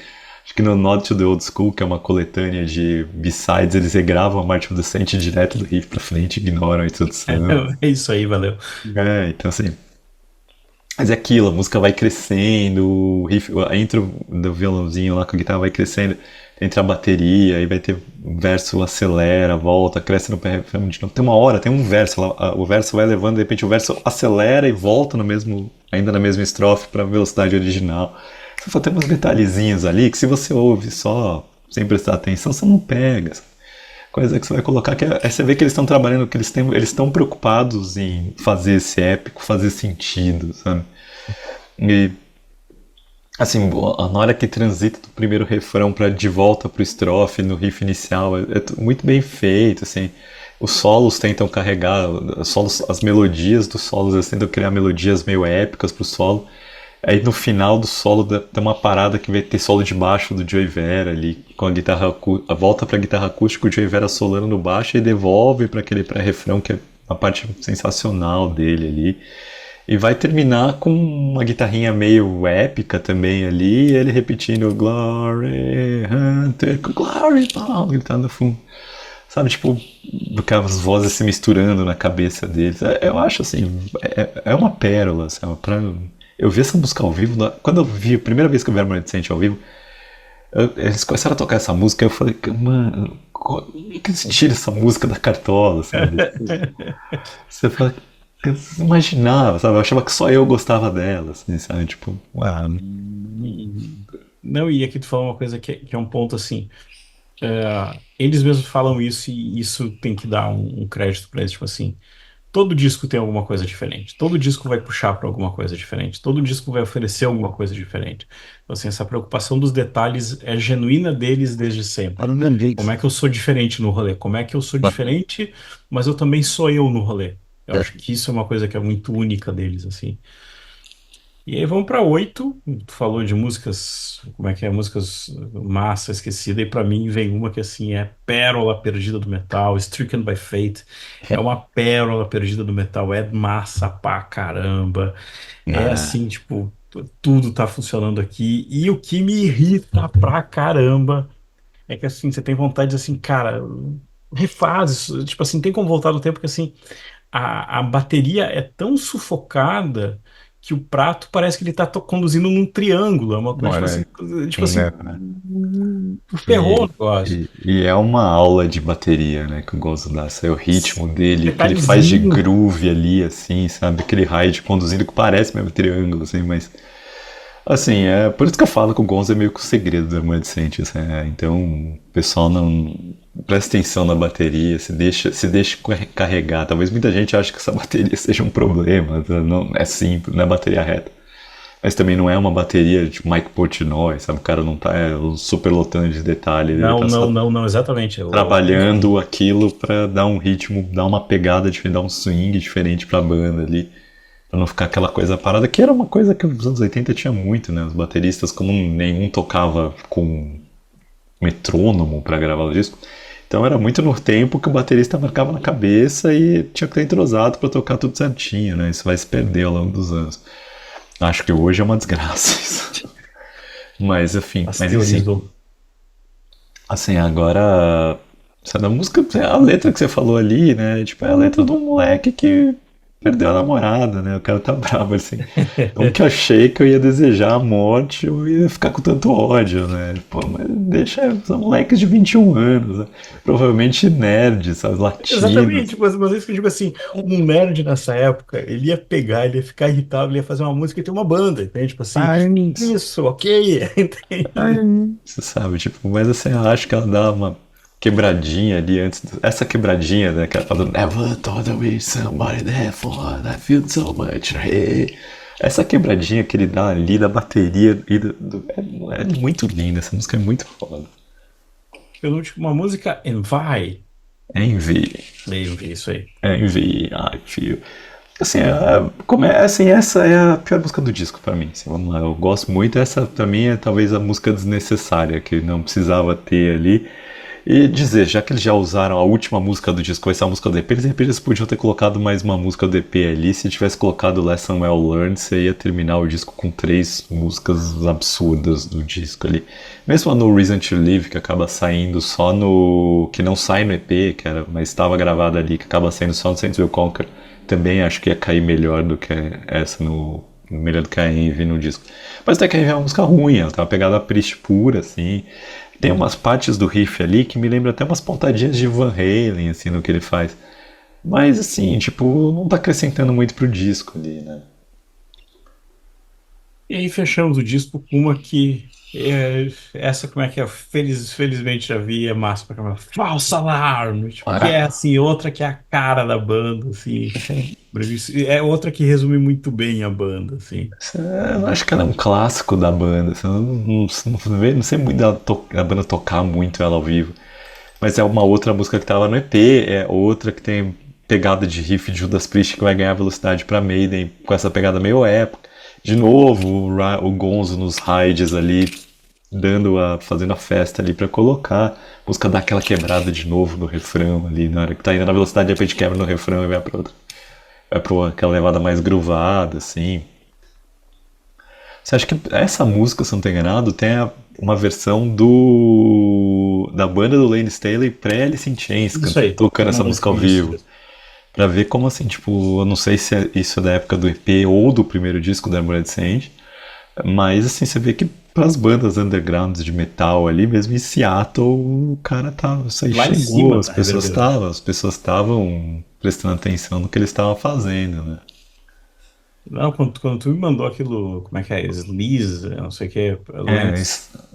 Acho que no Nod to the Old School, que é uma coletânea de B-sides, eles regravam a March of the Saint direto do riff pra frente, ignoram a introdução. É isso aí, valeu. Então assim, mas é aquilo, a música vai crescendo, o riff, a intro do violãozinho lá com a guitarra vai crescendo, entra a bateria, aí vai ter o verso acelera, volta, cresce no refrão de novo. Tem uma hora, tem um verso, o verso vai levando, de repente o verso acelera e volta no mesmo, ainda na mesma estrofe para a velocidade original. Só tem uns detalhezinhos ali que se você ouve só sem prestar atenção, você não pega. Coisa que você vai colocar que você vê que eles estão trabalhando, que eles estão preocupados em fazer esse épico fazer sentido, sabe? E assim, na hora que transita do primeiro refrão para de volta pro estrofe no riff inicial, muito bem feito, assim. Os solos tentam carregar, as melodias dos solos, eles tentam criar melodias meio épicas pro solo. Aí no final do solo tem uma parada que vai ter solo de baixo do Joey Vera ali, com a guitarra, a volta pra guitarra acústica, o Joey Vera solando no baixo e devolve para aquele pré-refrão que é a parte sensacional dele ali. E vai terminar com uma guitarrinha meio épica também ali, e ele repetindo Glory Hunter, Glory Paul, gritando no fundo. Sabe, tipo, aquelas vozes se misturando na cabeça deles. Eu acho assim, é uma pérola, sabe? Eu vi essa música ao vivo, quando eu vi, a primeira vez que eu vi a Remanescence ao vivo, eles começaram a tocar essa música, eu falei, mano, como é que eles tiram essa música da cartola, sabe? Você fala, eu imaginava, sabe? Eu achava que só eu gostava dela, assim, sabe? Tipo, ah, Não, e aqui tu falou uma coisa que é um ponto assim. Eles mesmos falam isso e isso tem que dar um crédito pra eles, tipo assim. Todo disco tem alguma coisa diferente. Todo disco vai puxar para alguma coisa diferente. Todo disco vai oferecer alguma coisa diferente. Então, assim, essa preocupação dos detalhes é genuína deles desde sempre. Como é que eu sou diferente no rolê? Como é que eu sou diferente, mas eu também sou eu no rolê? Eu acho que isso é uma coisa que é muito única deles, assim. E aí vamos para oito. Tu falou de músicas, como é que é? Músicas massa, esquecida. E para mim vem uma que assim é pérola perdida do metal, Stricken by Fate. É uma pérola perdida do metal, é massa pra caramba. É ah, assim, tipo, tudo tá funcionando aqui. E o que me irrita pra caramba é que assim, você tem vontade de assim, cara, refaz isso. Tipo assim, tem como voltar no tempo que assim a bateria é tão sufocada que o prato parece que ele tá conduzindo num triângulo. É uma coisa, olha, tipo assim, né? ferrou o E, negócio. e é uma aula de bateria, né, que o Gonzo dá. É o ritmo dele, o que ele faz de Detalhezinho. groove ali, assim, sabe? Aquele ride conduzindo que parece mesmo triângulo, assim, mas. Assim, é por isso que eu falo que o Gonzo é meio que o segredo da Mudcent, assim, então o pessoal não presta atenção na bateria, se deixa carregar. Talvez muita gente ache que essa bateria seja um problema, não é simples, não é bateria reta. Mas também não é uma bateria de Mike Portnoy, sabe? O cara não tá super lotando de detalhe, ele Não, tá não, só não, não, exatamente. trabalhando aquilo pra dar um ritmo, dar uma pegada diferente, dar um swing diferente pra banda ali. Pra não ficar aquela coisa parada, que era uma coisa que nos anos 80 tinha muito, né? Os bateristas, como nenhum tocava com metrônomo pra gravar o disco, então era muito no tempo que o baterista marcava na cabeça e tinha que estar entrosado pra tocar tudo certinho, né? Isso vai se perder ao longo dos anos. Acho que hoje é uma desgraça isso. Mas enfim, As mas teorias assim, do. assim, agora. Sabe, a música, a letra que você falou ali, né? Tipo, é a letra de um moleque que perdeu a namorada, né? O cara tá bravo, assim. Não que eu achei que eu ia desejar a morte, eu ia ficar com tanto ódio, né? Pô, mas deixa, são moleques de 21 anos, né? Provavelmente nerds, sabe? Exatamente, Latinos. tipo, mas isso que eu digo assim, um nerd nessa época, ele ia pegar, ele ia ficar irritado, ele ia fazer uma música e ter uma banda, entende? Tipo assim, Mas, isso, ok, entende? você sabe, tipo, mas assim, eu acho que ela dá uma quebradinha ali antes. Essa quebradinha, né? Que ela fala, Never thought I wish somebody there for, I feel so much, hey. Essa quebradinha que ele dá ali da bateria e é muito linda, essa música é muito foda. Penúltima música, Envy. Envy, Envy, isso aí. Envy, I feel. Assim, assim, essa é a pior música do disco pra mim. Assim, vamos lá, eu gosto muito. Essa pra mim é talvez a música desnecessária que não precisava ter ali. E dizer, já que eles já usaram a última música do disco, essa música do EP, de repente eles podiam ter colocado mais uma música do EP ali. Se tivesse colocado Lesson Well Learned, você ia terminar o disco com 3 músicas absurdas do disco ali. Mesmo a No Reason to Live, que acaba saindo só no. Que não sai no EP, que era, mas estava gravada ali, que acaba saindo só no Saints Will Conquer, também acho que ia cair melhor do que essa no. Melhor do que a Envy no disco. Mas até que a Envy é uma música ruim, ela tem uma pegada Priest pura, assim. Tem umas partes do riff ali que me lembram até umas pontadinhas de Van Halen, assim, no que ele faz. Mas, assim, tipo, não tá acrescentando muito pro disco ali, né? E aí fechamos o disco com uma que essa como é que é? Felizmente já vi, é massa pra caramba. False Alarm, tipo, que é Ah, assim, outra que é a cara da banda, assim. É outra que resume muito bem a banda, assim. eu acho que ela é um clássico da banda. Assim, eu não sei muito da banda tocar muito ela ao vivo. Mas é uma outra música que tava no EP, é outra que tem pegada de riff de Judas Priest que vai ganhar velocidade pra Maiden com essa pegada meio épica. De novo, o Gonzo nos hides ali, fazendo a festa ali pra colocar. A música dá aquela quebrada de novo no refrão ali, na hora que tá indo na velocidade, de repente quebra no refrão e vai pra outra. Vai pra aquela levada mais groovada, assim. Você acha que essa música, se não tô enganado, tem uma versão da banda do Lane Staley pré-Alice in Chains Isso aí, tocando essa música ao isso vivo? mesmo. Pra ver como assim, tipo, eu não sei se isso é da época do EP ou do primeiro disco da Armored Saint, mas assim, você vê que pras bandas undergrounds de metal ali, mesmo em Seattle, o cara tava, isso aí Lá em chegou, cima tá reverberando. as pessoas estavam prestando atenção no que eles estavam fazendo, né? Não, quando tu me mandou aquilo, como é que é? Sleaze, não sei o que,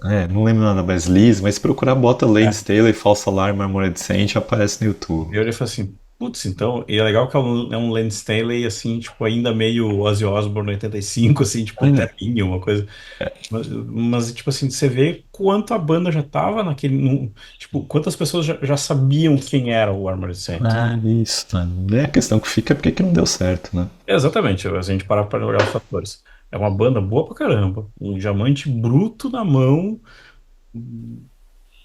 É, não lembro nada mais Liz, mas se procurar, bota Lane é, Staley, False Alarm, Armored Saint, aparece no YouTube. eu olhei e falei assim, putz, então, e é legal que é um Len Staley, assim, tipo, ainda meio Ozzy Osbourne 85, assim, tipo, É, terninho, uma coisa. Mas, tipo assim, você vê quanto a banda já tava naquele. Tipo, quantas pessoas já sabiam quem era o Armored Saint. isso, né? É a questão que fica é porque que não deu certo, né? Exatamente, a gente parar para olhar os fatores. É uma banda boa pra caramba, um diamante bruto na mão,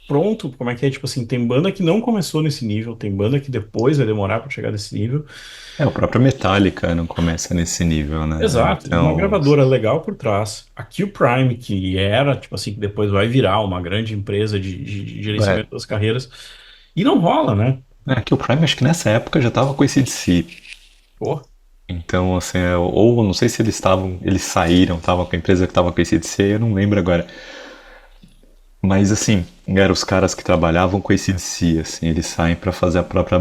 pronto, como é que é? Tipo assim, tem banda que não começou nesse nível, tem banda que depois vai demorar pra chegar nesse nível. É, o próprio Metallica não começa nesse nível, né? Exato, e uma Então, gravadora legal por trás. A Q Prime, que era, tipo assim, que depois vai virar uma grande empresa de é, gerenciamento das carreiras. E não rola, né? que o Prime acho que nessa época já tava com esse AC/DC. Pô, Então, assim, ou não sei se eles saíram, tava com a empresa que tava com esse AC/DC, eu não lembro agora. Mas assim, eram os caras que trabalhavam com esse DC, assim, eles saem pra fazer a própria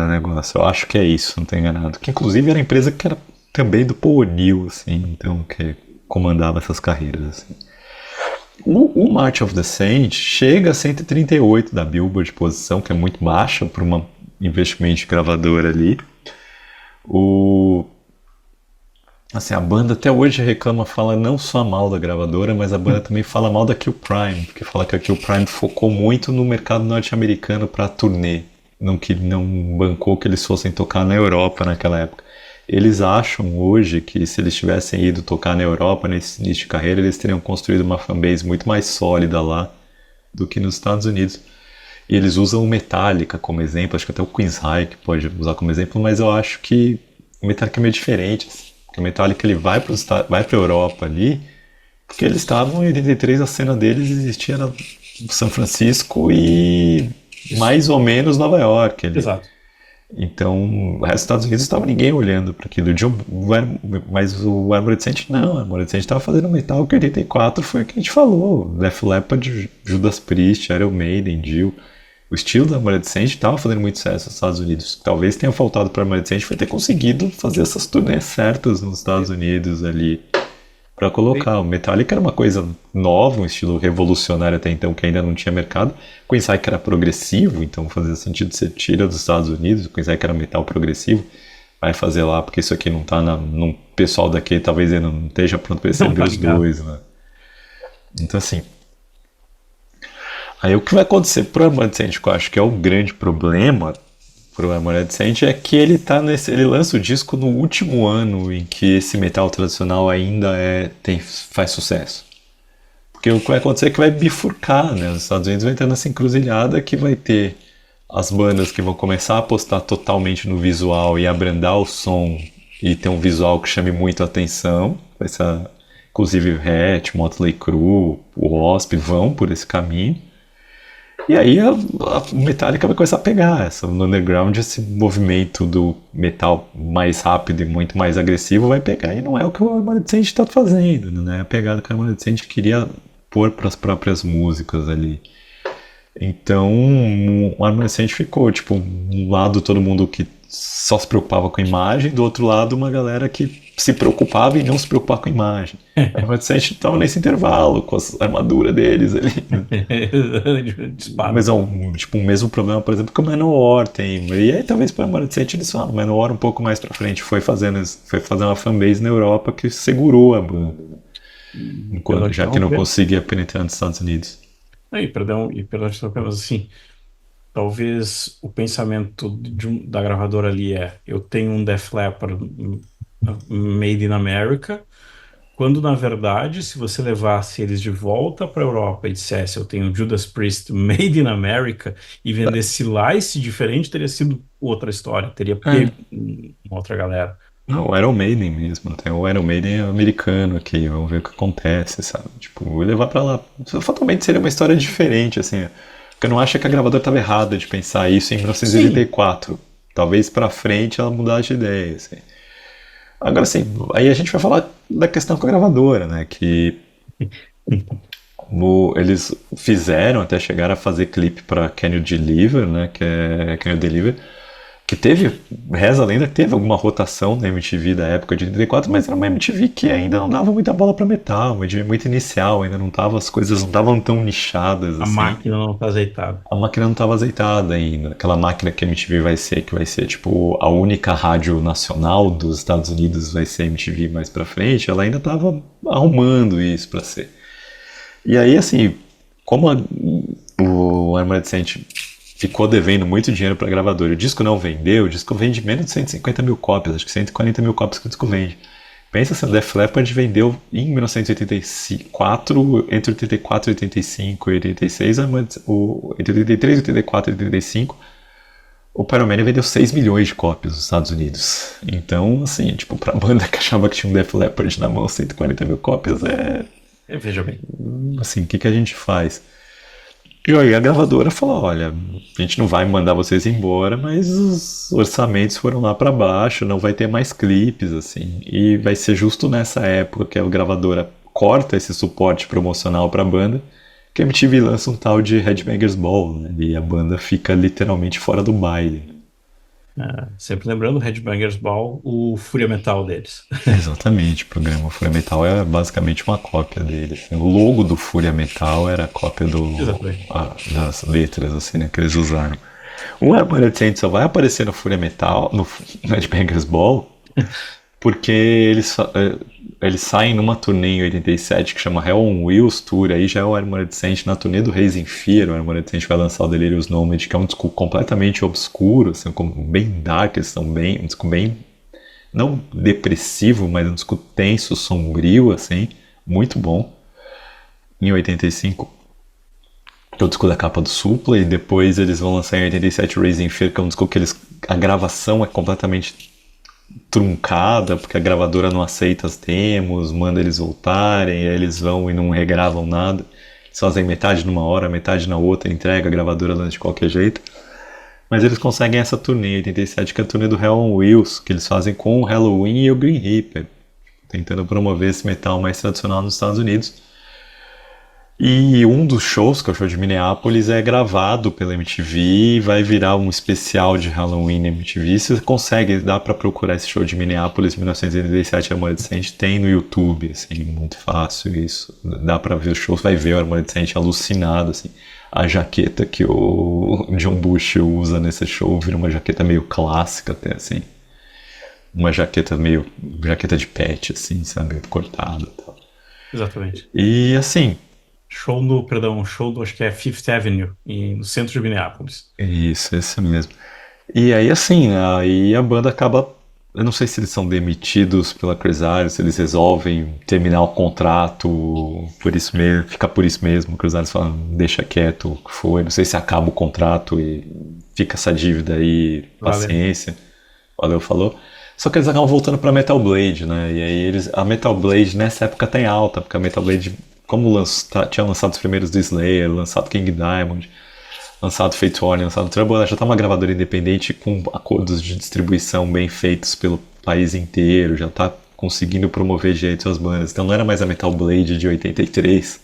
negócio. Eu acho que é isso, não tô enganado. Que inclusive era a empresa que era também do Paul O'Neill, assim, então que comandava essas carreiras, assim. O March of the Saint chega a 138 da Billboard de posição, que é muito baixa para um investimento de gravadora ali. O Assim, a banda até hoje reclama, fala não só mal da gravadora, mas a banda também fala mal da Kill Prime, porque fala que a Kill Prime focou muito no mercado norte-americano para turnê, não bancou que eles fossem tocar na Europa naquela época. Eles acham hoje que se eles tivessem ido tocar na Europa nesse início de carreira, eles teriam construído uma fanbase muito mais sólida lá do que nos Estados Unidos. E eles usam o Metallica como exemplo, acho que até o Queensryche pode usar como exemplo, mas eu acho que o Metallica é meio diferente, assim. Porque o Metallica ele vai para a Europa ali, porque eles estavam em 83, a cena deles existia na São Francisco e isso, mais ou menos Nova York ali. exato. Então, os Estados Unidos estava ninguém olhando para aquilo. Mas o Armored Saint não. O Armored Saint estava fazendo metal que 84 foi o que a gente falou. Def Leppard, Judas Priest, Iron Maiden, Dio. O estilo da Armored Saint estava fazendo muito sucesso nos Estados Unidos. Talvez tenha faltado para a Armored Saint foi ter conseguido fazer essas turnês certas nos Estados Unidos ali para colocar. O Metallica era uma coisa nova, um estilo revolucionário até então que ainda não tinha mercado. O Queensryche era progressivo, então fazia sentido você tira dos Estados Unidos. O Queensryche era metal progressivo, vai fazer lá porque isso aqui não tá no pessoal daqui, talvez ele não esteja pronto para Não receber tá os ligado. dois, né? Então assim, aí o que vai acontecer pro Armored Saint, que eu acho que é o grande problema pro Armored Saint, é que ele lança o disco no último ano em que esse metal tradicional ainda faz sucesso. Porque o que vai acontecer é que vai bifurcar, né? Os Estados Unidos vai ter nessa encruzilhada que vai ter as bandas que vão começar a apostar totalmente no visual e abrandar o som e ter um visual que chame muito a atenção. Vai ser, inclusive, Hatch, Motley Crue, o Wasp vão por esse caminho. E aí a Metallica vai começar a pegar no underground esse movimento do metal mais rápido e muito mais agressivo vai pegar e não é o que o Armored Saint está fazendo, né? A pegada que o Armored Saint queria pôr para as próprias músicas ali. Então o Armored Saint ficou tipo um lado todo mundo que só se preocupava com a imagem, do outro lado uma galera que se preocupava em não se preocupar com a imagem. O Armored Saint estava nesse intervalo com as armaduras deles ali. Disparo. Mas é um mesmo problema, por exemplo, que o Manowar tem. E aí talvez para o Armored Saint eles falam, o Manowar um pouco mais pra frente foi fazer uma fanbase na Europa que segurou a banda, Perdão te já que não interromper. conseguia penetrar nos Estados Unidos. Perdão te interromper, mas assim, talvez o pensamento da gravadora ali é: eu tenho um Def Leppard made in America, quando na verdade, se você levasse eles de volta para a Europa e dissesse eu tenho Judas Priest made in America e vendesse lá esse diferente, teria sido outra história, teria É. pego uma outra galera. Não, o Iron Maiden mesmo. Tem o Iron Maiden americano aqui, vamos ver o que acontece, sabe? Tipo, vou levar pra lá. Fatalmente seria uma história diferente, assim. Porque eu não acho que a gravadora estava errada de pensar isso em Sim, 1984. Talvez pra frente ela mudasse de ideia, assim. Agora, assim, aí a gente vai falar da questão com a gravadora, né? Que eles fizeram até chegar a fazer clipe pra Can You Deliver, né? Que é Can You Deliver. Que teve, reza a lenda que teve alguma rotação na MTV da época de 84, mas era uma MTV que ainda não dava muita bola pra metal, uma MTV muito inicial, ainda não tava, as coisas não estavam tão nichadas a assim. máquina não está azeitada. A máquina não estava azeitada ainda. Aquela máquina que a MTV vai ser, que vai ser tipo a única rádio nacional dos Estados Unidos, vai ser a MTV mais pra frente, ela ainda estava arrumando isso pra ser. E aí, assim, como o Armored Saint ficou devendo muito dinheiro pra gravadora, o disco não vendeu, o disco vende menos de 150 mil cópias, acho que 140 mil cópias que o disco vende. Pensa se o Def Leppard vendeu em 1984, entre 84 e 85 e 86, entre 83, 84 e 85, o Pyromania vendeu 6 milhões de cópias nos Estados Unidos. Então, assim, tipo, pra banda que achava que tinha um Def Leppard na mão, 140 mil cópias Veja bem. assim, o que, que a gente faz? E aí a gravadora falou, olha, a gente não vai mandar vocês embora, mas os orçamentos foram lá para baixo, não vai ter mais clipes, assim. E vai ser justo nessa época que a gravadora corta esse suporte promocional para a banda, que a MTV lança um tal de Headbangers Ball, né? E a banda fica literalmente fora do baile. Sempre lembrando, Headbangers Ball, o Fúria Metal deles. Exatamente, o programa Fúria Metal é basicamente uma cópia dele, assim. O logo do Fúria Metal era a cópia Exatamente. das letras assim, né, que eles usaram. O Armored Saint só vai aparecer no Fúria Metal, no Headbangers Ball, porque eles saem numa turnê em 87 que chama Hell on Wheels Tour, aí já é o Armored Saint na turnê do Reis em Fear, o Armored Saint vai lançar o Delirious Nomad, que é um disco completamente obscuro, assim, bem dark, um disco bem não depressivo, mas um disco tenso, sombrio, assim, muito bom. Em 85, que é o disco da capa do Supla, e depois eles vão lançar em 87 Raising Fear, que é um disco que a gravação é completamente truncada, porque a gravadora não aceita as demos, manda eles voltarem, aí eles vão e não regravam nada. Eles fazem metade numa hora, metade na outra, entrega, a gravadora lança de qualquer jeito. Mas eles conseguem essa turnê em 87, que é a turnê do Hell on Wheels, que eles fazem com o Halloween e o Green Reaper, tentando promover esse metal mais tradicional nos Estados Unidos. E um dos shows, que é o show de Minneapolis, é gravado pela MTV e vai virar um especial de Halloween na MTV. Você consegue, dá pra procurar esse show de Minneapolis 1987 Armored tem no YouTube, assim, muito fácil isso. Dá pra ver os shows, vai ver o Armored alucinado, assim. A jaqueta que o John Bush usa nesse show vira uma jaqueta meio clássica até, assim. Uma jaqueta meio, jaqueta de pet, assim, sabe, cortada e tal. Exatamente. E assim, Show do, acho que é Fifth Avenue, no centro de Minneapolis. isso, esse mesmo. E aí, assim, aí a banda acaba. Eu não sei se eles são demitidos pela Crisales, se eles resolvem terminar o contrato por isso mesmo, ficar por isso mesmo. O Crisales fala, deixa quieto o que foi. Não sei se acaba o contrato e fica essa dívida aí, Valeu. paciência. Valeu, falou. Só que eles acabam voltando pra Metal Blade, né? E aí eles. A Metal Blade nessa época tá em alta, porque a Metal Blade, como tinha lançado os primeiros do Slayer, lançado King Diamond, lançado Fate Warning, lançado Trouble, ela já tá uma gravadora independente com acordos de distribuição bem feitos pelo país inteiro, já tá conseguindo promover direitos às bandas. Então não era mais a Metal Blade de 83,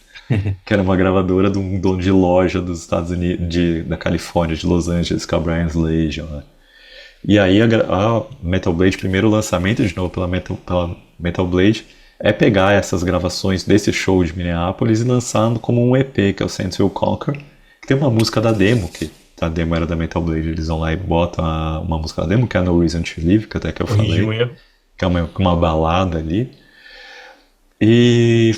que era uma gravadora de um dono de loja dos Estados Unidos, da Califórnia, de Los Angeles, que é o Brian Slade, né? E aí a Metal Blade, primeiro lançamento de novo pela Metal Blade, é pegar essas gravações desse show de Minneapolis e lançando como um EP, que é o Saints Will Conquer, que tem uma música da demo, que a demo era da Metal Blade, eles vão lá e botam uma música da demo, que é No Reason to Live, que até que eu Corrigi o falei, erro. que é uma balada ali. E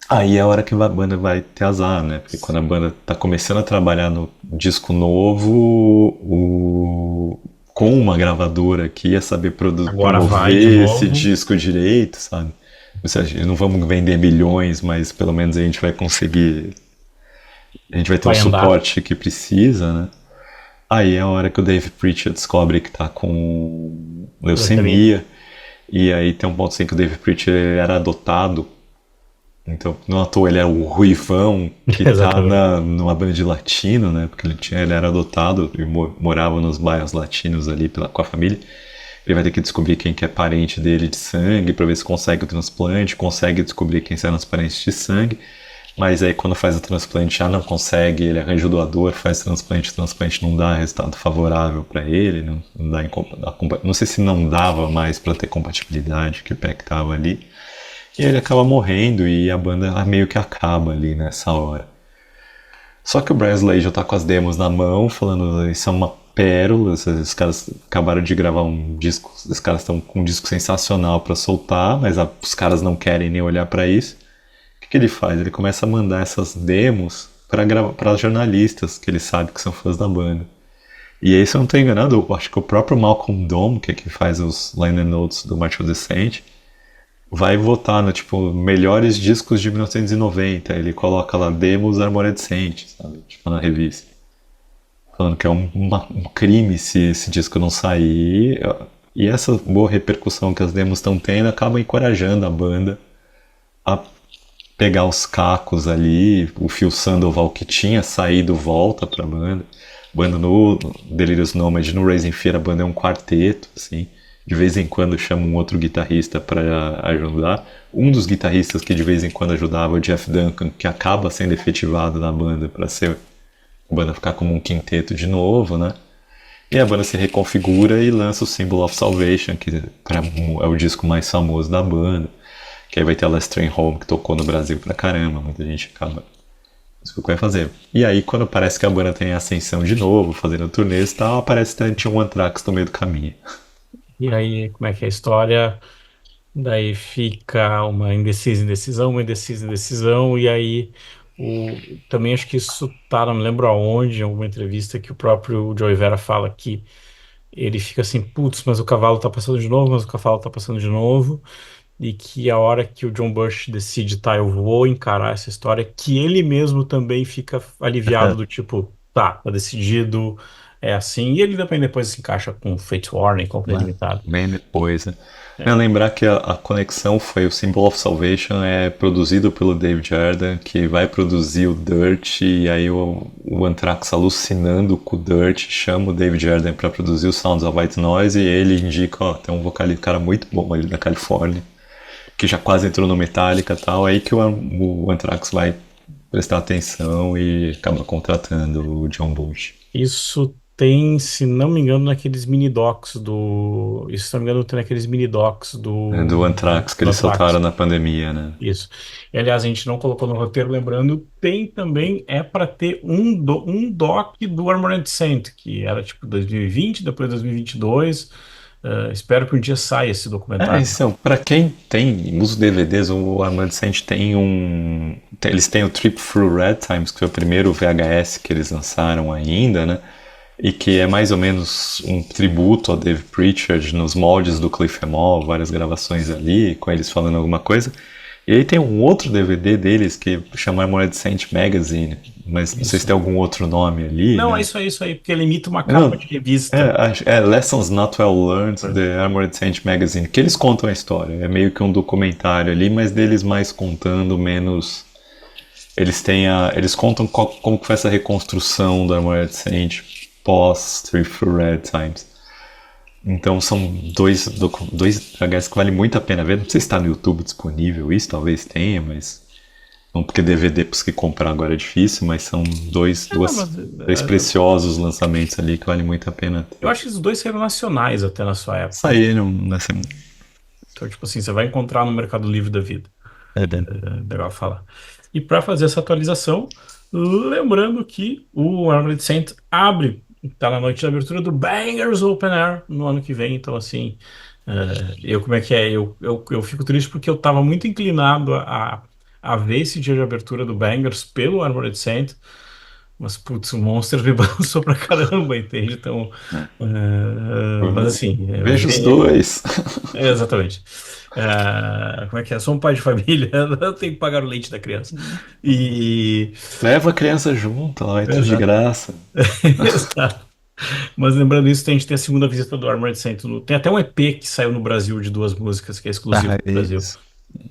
aí é a hora que a banda vai ter azar, né? Porque quando a banda tá começando a trabalhar no disco novo, com uma gravadora que ia saber Agora vai de promover esse novo. disco direito, sabe? Ou seja, não vamos vender milhões, mas pelo menos a gente vai conseguir. A gente vai ter o Vai andar. suporte que precisa, né? Aí é a hora que o Dave Pritchard descobre que tá com Leucemia. leucemia. E aí tem um ponto assim que o Dave Pritchard ele era adotado, então, não à toa ele é o ruivão que tá Exatamente. numa banda de latino, né? Porque ele era adotado e morava nos bairros latinos ali com a família. Ele vai ter que descobrir quem que é parente dele de sangue para ver se consegue o transplante, consegue descobrir quem são os parentes de sangue. Mas aí quando faz o transplante já não consegue, ele arranja o doador, faz o transplante não dá resultado favorável para ele, não dá não sei se não dava mais para ter compatibilidade que o PEC tava ali. E ele acaba morrendo e a banda meio que acaba ali nessa hora. Só que o Bresley já tá com as demos na mão, falando isso é uma pérola, os caras acabaram de gravar um disco, os caras estão com um disco sensacional para soltar, mas os caras não querem nem olhar para isso. O que ele faz? Ele começa a mandar essas demos para jornalistas que ele sabe que são fãs da banda. E aí, se eu não estou enganado, eu acho que o próprio Malcolm Dome, que é quem faz os liner notes do March of the Saint, vai votar no tipo melhores discos de 1990. Ele coloca lá demos Armored Saint, sabe? Tipo na revista. Falando que é um crime se esse disco não sair. E essa boa repercussão que as demos estão tendo acaba encorajando a banda a pegar os cacos ali. O Phil Sandoval que tinha saído volta pra banda. Banda no Delirious Nomad, no Raising Fear, a banda é um quarteto, assim. De vez em quando chama um outro guitarrista para ajudar. Um dos guitarristas que de vez em quando ajudava é o Jeff Duncan, que acaba sendo efetivado na banda para ser a banda ficar como um quinteto de novo, né? E a banda se reconfigura e lança o Symbol of Salvation, que é o disco mais famoso da banda. Que aí vai ter a Last Train Home, que tocou no Brasil pra caramba, muita gente acaba. Isso que vai fazer. E aí, quando parece que a banda tem ascensão de novo, fazendo turnês e tal, aparece que tinha um Anthrax no meio do caminho. E aí, como é que é a história? Daí fica uma indecisão, uma indecisão, e aí também acho que isso tá, não me lembro aonde, em alguma entrevista que o próprio Joey Vera fala que ele fica assim, putz, mas o cavalo tá passando de novo, mas o cavalo tá passando de novo, e que a hora que o John Bush decide, tá, eu vou encarar essa história, que ele mesmo também fica aliviado do tipo, tá decidido, é assim, e ele também depois se encaixa com Fate Warning, Company Né? Limitado. Bem depois, né? É É. lembrar que a conexão foi o Symbol of Salvation é produzido pelo Dave Jardan, que vai produzir o Dirt, e aí o Anthrax alucinando com o Dirt, chama o Dave Jardan para produzir o Sounds of White Noise, e ele indica, ó, tem um vocalista, cara muito bom ali da Califórnia, que já quase entrou no Metallica e tal, aí que o Anthrax vai prestar atenção e acaba contratando o John Bush. Isso tem, se não me engano, naqueles mini docs do. Isso, se não me engano, tem naqueles mini docs Né, do Anthrax que do eles soltaram Anthrax. na pandemia, né? Isso. E, aliás, a gente não colocou no roteiro, lembrando, tem também, é para ter um doc do Armored Saint, que era tipo 2020, depois 2022. Espero que um dia saia esse É, documentário. então, pra quem tem os DVDs, o Armand Sand tem eles têm o Trip Through Red Times, que foi o primeiro VHS que eles lançaram ainda, né? E que é mais ou menos um tributo ao Dave Pritchard nos moldes do Cliff Emall, várias gravações ali, com eles falando alguma coisa. E aí tem um outro DVD deles que chama Armored Saint Magazine, mas não sei se Isso. tem algum outro nome ali, Não, né? é isso aí, porque ele imita uma capa Não, de revista. Lessons Not Well Learned, The Armored Saint Magazine, que eles contam a história. É meio que um documentário ali, mas deles mais contando, menos. Eles contam como que foi essa reconstrução da Armored Saint pós Three for Red Times. Então são dois HQs que vale muito a pena ver. Não sei se está no YouTube disponível isso, talvez tenha, mas não, porque DVD para os que comprar agora é difícil, mas são Não, mas, dois preciosos lançamentos ali que vale muito a pena eu ter. acho que os dois saíram nacionais até na sua época. Saíram nessa. Então, tipo assim, você vai encontrar no Mercado Livre da vida. É, né? Legal falar. E para fazer essa atualização, lembrando que o Armored Saint abre, tá na noite de abertura do Bangers Open Air no ano que vem. Então, assim, eu como é que é? Eu fico triste porque eu estava muito inclinado a ver esse dia de abertura do Bangers pelo Armored Saint, mas putz, o Monsters me balançou pra caramba, entende? Então, mas assim, Veja os dois. exatamente. Como é que é? Sou um pai de família, eu tenho que pagar o leite da criança. E. Leva a criança junto, ela vai tudo de Exato. graça. Exato. Mas lembrando isso, a gente tem a segunda visita do Armored Saint. Tem até um EP que saiu no Brasil de duas músicas, que é exclusivo Ah, do Brasil. isso.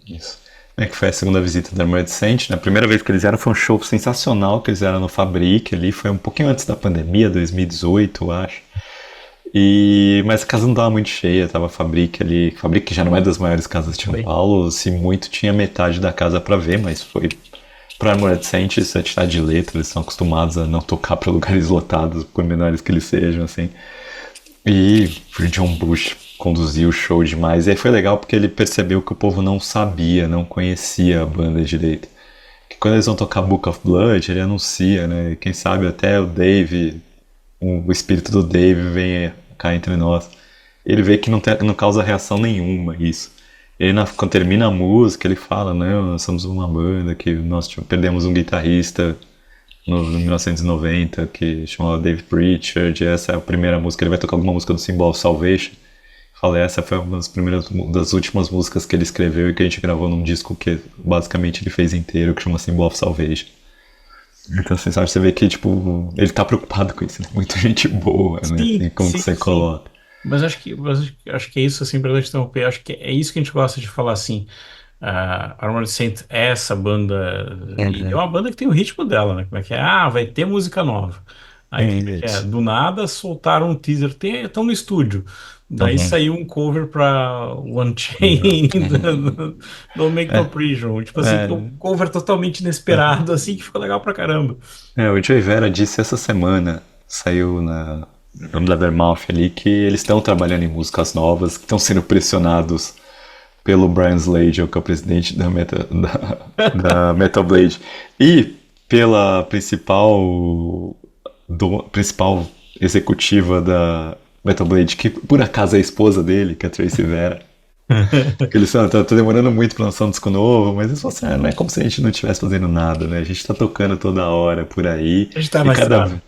Isso. Como é que foi a segunda visita da Armored Saint? Na primeira vez que eles vieram foi um show sensacional que eles eram no Fabric ali, foi um pouquinho antes da pandemia, 2018, eu acho. Mas a casa não estava muito cheia, tava a Fabric ali. Fabric que já não é das maiores casas de São Bem, Paulo, se muito tinha metade da casa para ver, mas foi para Armored Saint, isso é tirar de letra, eles são acostumados a não tocar para lugares lotados, por menores que eles sejam, assim. E o John Bush conduziu o show demais. E aí foi legal porque ele percebeu que o povo não sabia, não conhecia a banda direito. Que quando eles vão tocar Book of Blood, ele anuncia, né? E quem sabe até o Dave, o espírito do Dave vem cá entre nós. Ele vê que não causa reação nenhuma isso. Quando termina a música, ele fala, não, nós somos uma banda que nós perdemos um guitarrista no 1990 que chamava Dave Pritchard. Essa é a primeira música. Ele vai tocar alguma música do Symbol of Salvation. Fala, essa foi uma das últimas músicas que ele escreveu e que a gente gravou num disco que basicamente ele fez inteiro, que chama Symbol of Salvation. Então, assim, sabe, você vê que, tipo, ele tá preocupado com isso, né? Muita gente boa, né? E sim, como que sim, você sim. coloca. Acho que é isso, assim, pra gente interromper. Acho que é isso que a gente gosta de falar, assim. Armored Saint é essa banda, e é Uhum. uma banda que tem o ritmo dela, né? Como é que é? Ah, vai ter música nova. Aí, É como é que é? isso. Do nada soltaram um teaser, estão no estúdio. Daí Uhum. saiu um cover pra One Uhum. Chain do Make No É, Prison. Tipo assim, é, um cover totalmente inesperado, assim, que ficou legal pra caramba. o Joey Vera disse essa semana, saiu no Blabbermouth ali, que eles estão trabalhando em músicas novas, que estão sendo pressionados pelo Brian Slade, que é o presidente da Metal Blade, e pela principal executiva da Metal Blade, que por acaso é a esposa dele, que é a Tracy Vera. Que eles falam, tá demorando muito pra lançar um disco novo, mas eles falam assim, não é como se a gente não estivesse fazendo nada, né? A gente tá tocando toda hora por aí, A gente tá e na estrada.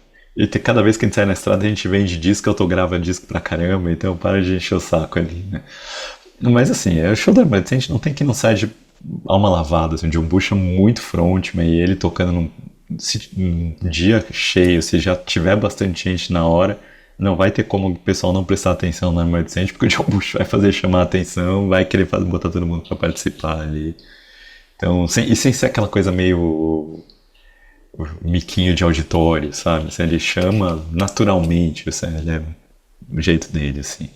cada vez que a gente sai na estrada a gente vende disco, autograva disco pra caramba, então para de encher o saco ali, né? Mas assim, o show da Adolescente não tem que não sair de alma lavada, assim, o John Bush é muito frontman e ele tocando se um dia cheio, se já tiver bastante gente na hora, não vai ter como o pessoal não prestar atenção na Armored Saint, porque o John Bush vai fazer chamar a atenção, vai querer botar todo mundo pra participar ali. Então, e sem ser aquela coisa meio miquinho de auditório, sabe? Assim, ele chama naturalmente, assim, ele é o jeito dele, assim.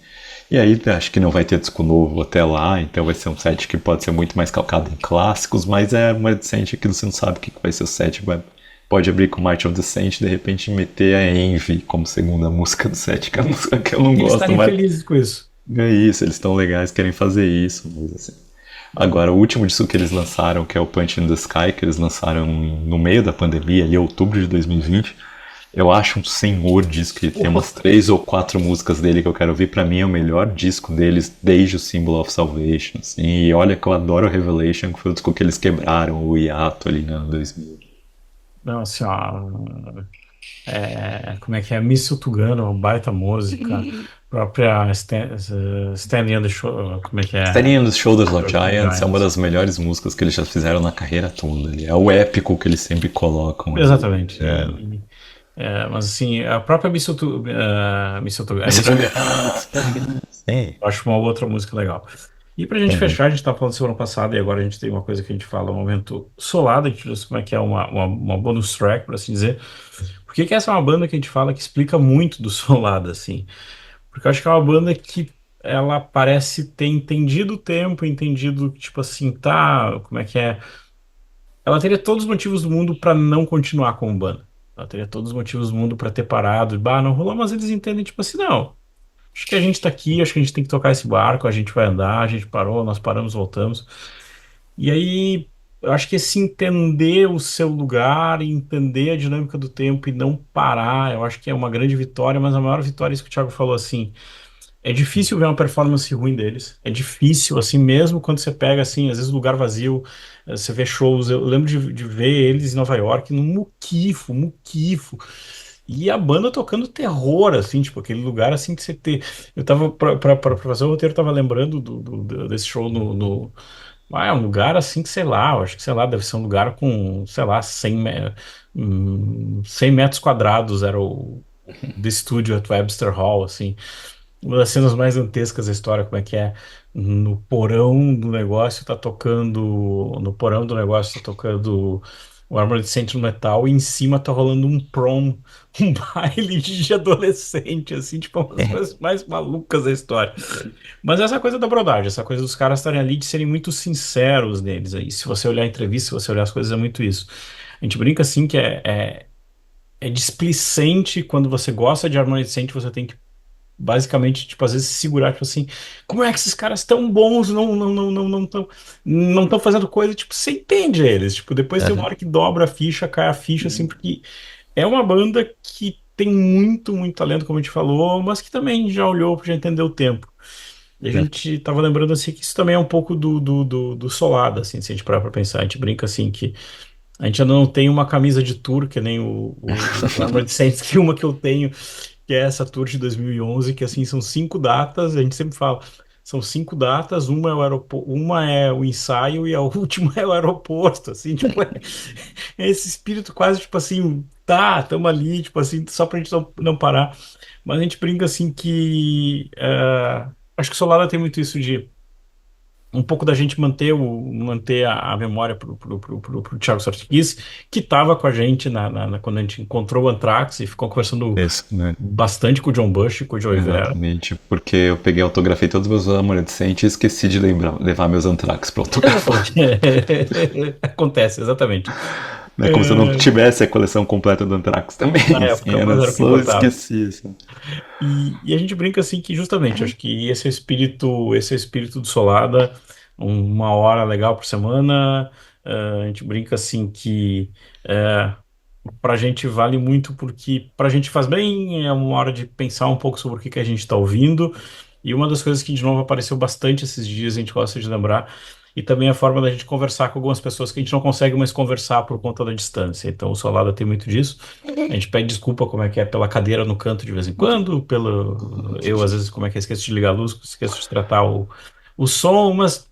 E aí acho que não vai ter disco novo até lá, então vai ser um set que pode ser muito mais calcado em clássicos, mas é uma decente aquilo você não sabe o que vai ser o set. Pode abrir com March of the Saint e de repente meter a Envy como segunda música do set, que é a música que eu não E eles gosto, estarem mas felizes com isso. é isso, eles estão legais, querem fazer isso, mas assim. Agora, o último disco que eles lançaram, que é o Punch in the Sky, que eles lançaram no meio da pandemia, ali outubro de 2020, eu acho um senhor disco, que tem umas 3 ou 4 músicas dele que eu quero ouvir. Pra mim é o melhor disco deles desde o Symbol of Salvation. Assim, e olha que eu adoro o Revelation, que foi o disco que eles quebraram o hiato ali no 2000. Não, assim, ó, como é que é? Míssil Tugano, uma baita música. Própria Standing on the Shore, como é que é? Standing on the Shoulders of Giants é uma Giants. das melhores músicas que eles já fizeram na carreira toda. Ali. É o épico que eles sempre colocam ali. Exatamente. É. Mas assim, a própria Míssil Tugano, Sim. eu acho uma outra música legal. E pra gente Uhum. fechar, a gente tá falando semana passada e agora a gente tem uma coisa que a gente fala, um momento solado, a gente diz como é que é uma bonus track, por assim dizer. Por que que essa é uma banda que a gente fala que explica muito do Solada, assim? Porque eu acho que é uma banda que ela parece ter entendido o tempo, entendido, tipo assim, tá, como é que é? Ela teria todos os motivos do mundo pra não continuar como banda. Ela teria todos os motivos do mundo pra ter parado, bah, não rolou, mas eles entendem, tipo assim, não. Acho que a gente tá aqui, acho que a gente tem que tocar esse barco, a gente vai andar, a gente parou, nós paramos, voltamos. E aí, eu acho que esse entender o seu lugar, e entender a dinâmica do tempo e não parar, eu acho que é uma grande vitória, mas a maior vitória é isso que o Thiago falou, assim, é difícil ver uma performance ruim deles. É difícil, assim, mesmo quando você pega, assim, às vezes lugar vazio, você vê shows. Eu lembro de ver eles em Nova York, no Muquifo, Muquifo. E a banda tocando terror, assim, tipo, aquele lugar, assim, que você ter... Eu tava, pra fazer o roteiro, eu tava lembrando desse show é um lugar, assim, que, sei lá, eu acho que, sei lá, deve ser um lugar com, sei lá, 100 metros quadrados, era o The Studio at Webster Hall, assim. Uma das cenas mais dantescas da história, como é que é? No porão do negócio tá tocando. No porão do negócio tá tocando o Armored Saint no metal e em cima tá rolando um prom, um baile de adolescente, assim, tipo, uma das coisas mais malucas da história. Mas essa coisa da brodagem, essa coisa dos caras estarem ali de serem muito sinceros neles aí. Se você olhar a entrevista, se você olhar as coisas, é muito isso. A gente brinca assim que é displicente quando você gosta de Armored Saint, você tem que basicamente, tipo, às vezes se segurar, tipo assim, como é que esses caras tão bons não estão fazendo coisa, tipo, você entende eles, tipo, depois tem uma Uhum. hora que dobra a ficha, cai a ficha, assim, porque é uma banda que tem muito, muito talento, como a gente falou, mas que também já olhou, já entendeu o tempo. E a gente tava lembrando, assim, que isso também é um pouco do Solada, assim, se a gente parar pra pensar, a gente brinca, assim, que a gente ainda não tem uma camisa de tour, que nem o Armored Saints, que uma que eu tenho, que é essa tour de 2011, que assim são 5 datas, a gente sempre fala, são 5 datas, uma é o aeroporto, uma é o ensaio e a última é o aeroporto, assim, tipo, é esse espírito quase tipo assim, tá, tamo ali, tipo assim, só pra gente não parar, mas a gente brinca assim que acho que o Solana tem muito isso de um pouco da gente manter a memória pro Thiago Sarkis, que estava com a gente quando a gente encontrou o Anthrax e ficou conversando Isso, né? bastante com o John Bush e com o Joey Vera. Exatamente, porque eu peguei, autografei todos os meus amorecentes e esqueci de levar meus Antrax pra autografar. Exatamente. Acontece, exatamente. É como se eu não É, tivesse a coleção completa do Anthrax também, na assim, época, era mas era o que só importava. esqueci, assim. E a gente brinca assim que justamente, acho que esse é o espírito do Solada, uma hora legal por semana. A gente brinca assim que pra gente vale muito porque pra gente faz bem, é uma hora de pensar um pouco sobre o que que a gente está ouvindo. E uma das coisas que de novo apareceu bastante esses dias, a gente gosta de lembrar, e também a forma da gente conversar com algumas pessoas que a gente não consegue mais conversar por conta da distância. Então o Solada tem muito disso. A gente pede desculpa como é que é pela cadeira no canto de vez em quando, pelo eu às vezes como é que é, esqueço de ligar a luz, esqueço de tratar o som, mas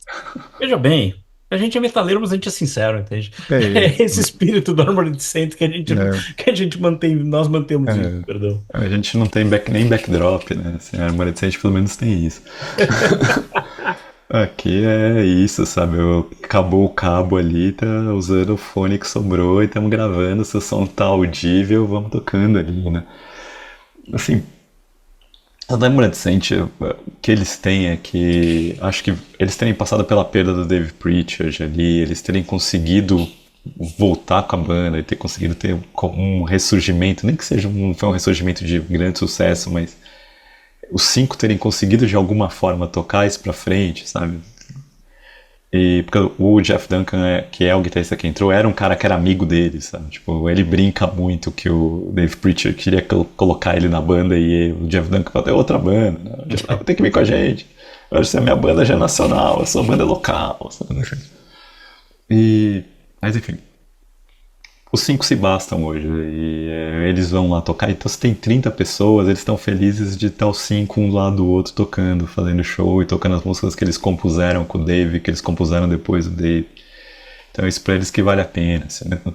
veja bem. A gente é metaleiro, mas a gente é sincero, entende? É É isso. esse espírito do Armored Saint É, que a gente mantém, nós mantemos isso, é. perdão. A gente não tem nem backdrop, né? Assim, a Armored Saint pelo menos tem isso. Aqui é isso, sabe? Acabou o cabo ali, tá usando o fone que sobrou e estamos gravando. Se o som tá audível, vamos tocando ali, né? Assim, a Armored Saint, o que eles têm é que. Acho que eles terem passado pela perda do Dave Pritchard ali, eles terem conseguido voltar com a banda e ter conseguido ter um ressurgimento, nem que seja foi um ressurgimento de grande sucesso, mas os cinco terem conseguido de alguma forma tocar isso pra frente, sabe? E porque o Jeff Duncan, que é o guitarrista que entrou, era um cara que era amigo dele, sabe? Tipo, ele brinca muito que o Dave Pritchard queria colocar ele na banda e o Jeff Duncan falou, tem outra banda, né? O Jeff Duncan tem que vir com a gente. Eu acho que a minha banda já é nacional, a sua banda é local, sabe? E, mas enfim, os cinco se bastam hoje e eles vão lá tocar. Então se tem 30 pessoas, eles estão felizes de estar os cinco um lado do outro tocando, fazendo show e tocando as músicas que eles compuseram com o Dave, que eles compuseram depois do Dave. Então isso pra eles que vale a pena.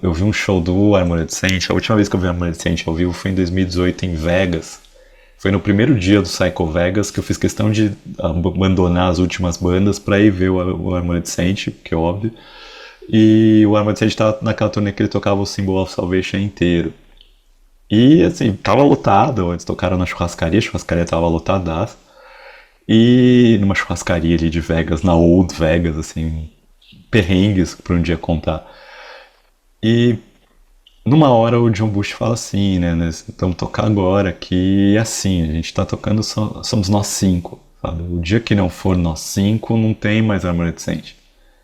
Eu vi um show do Armored Saint, a última vez que eu vi o Armored Saint ao vivo foi em 2018 em Vegas. Foi no primeiro dia do Psycho Vegas que eu fiz questão de abandonar as últimas bandas pra ir ver o Armored Saint, que é óbvio. E o Armored Saint tava naquela turnê que ele tocava o Symbol of Salvation inteiro. E assim, tava lotado, eles tocaram na churrascaria, a churrascaria tava lotadaça. E numa churrascaria ali de Vegas, na Old Vegas, assim, perrengues pra um dia contar. E numa hora o John Bush fala assim, né? Nós vamos tocar agora que é assim, a gente tá tocando, somos nós cinco, sabe? O dia que não for nós cinco, não tem mais Armored Saint.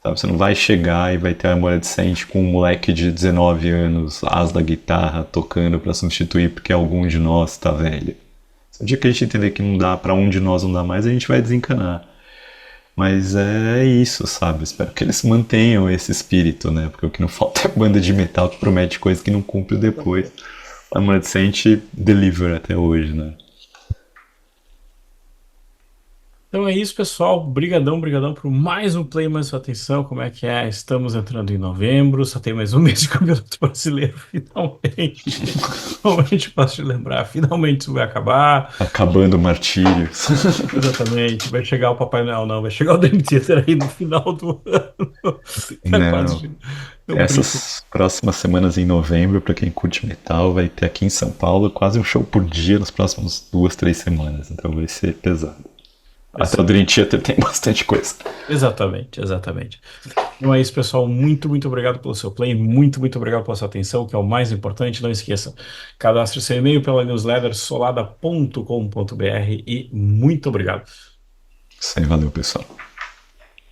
Sabe? Você não vai chegar e vai ter a Armored Saint com um moleque de 19 anos, as da guitarra, tocando pra substituir porque algum de nós tá velho. O dia que a gente entender que não dá, pra um de nós não dá mais, a gente vai desencanar. Mas é isso, sabe? Espero que eles mantenham esse espírito, né? Porque o que não falta é banda de metal que promete coisas que não cumpre depois. A Armored Saint deliver até hoje, né? Então é isso, pessoal. Brigadão, brigadão por mais um Play Mais Sua Atenção. Como é que é? Estamos entrando em novembro, só tem mais um mês de Campeonato Brasileiro, finalmente. Como a gente pode lembrar, finalmente isso vai acabar. Acabando martírios. Exatamente. Vai chegar o Papai Noel, não. Vai chegar o Dream Theater aí no final do ano. Tá Não. quase. Eu brinco. Essas próximas semanas em novembro, pra quem curte metal, vai ter aqui em São Paulo quase um show por dia nas próximas 2, 3 semanas. Então vai ser pesado. Até o Dream Theater tem bastante coisa. Exatamente, exatamente. Então é isso, pessoal. Muito, muito obrigado pelo seu play. Muito, muito obrigado pela sua atenção, que é o mais importante. Não esqueça, cadastre seu e-mail pela newsletter solada.com.br e muito obrigado. Isso aí, valeu, pessoal.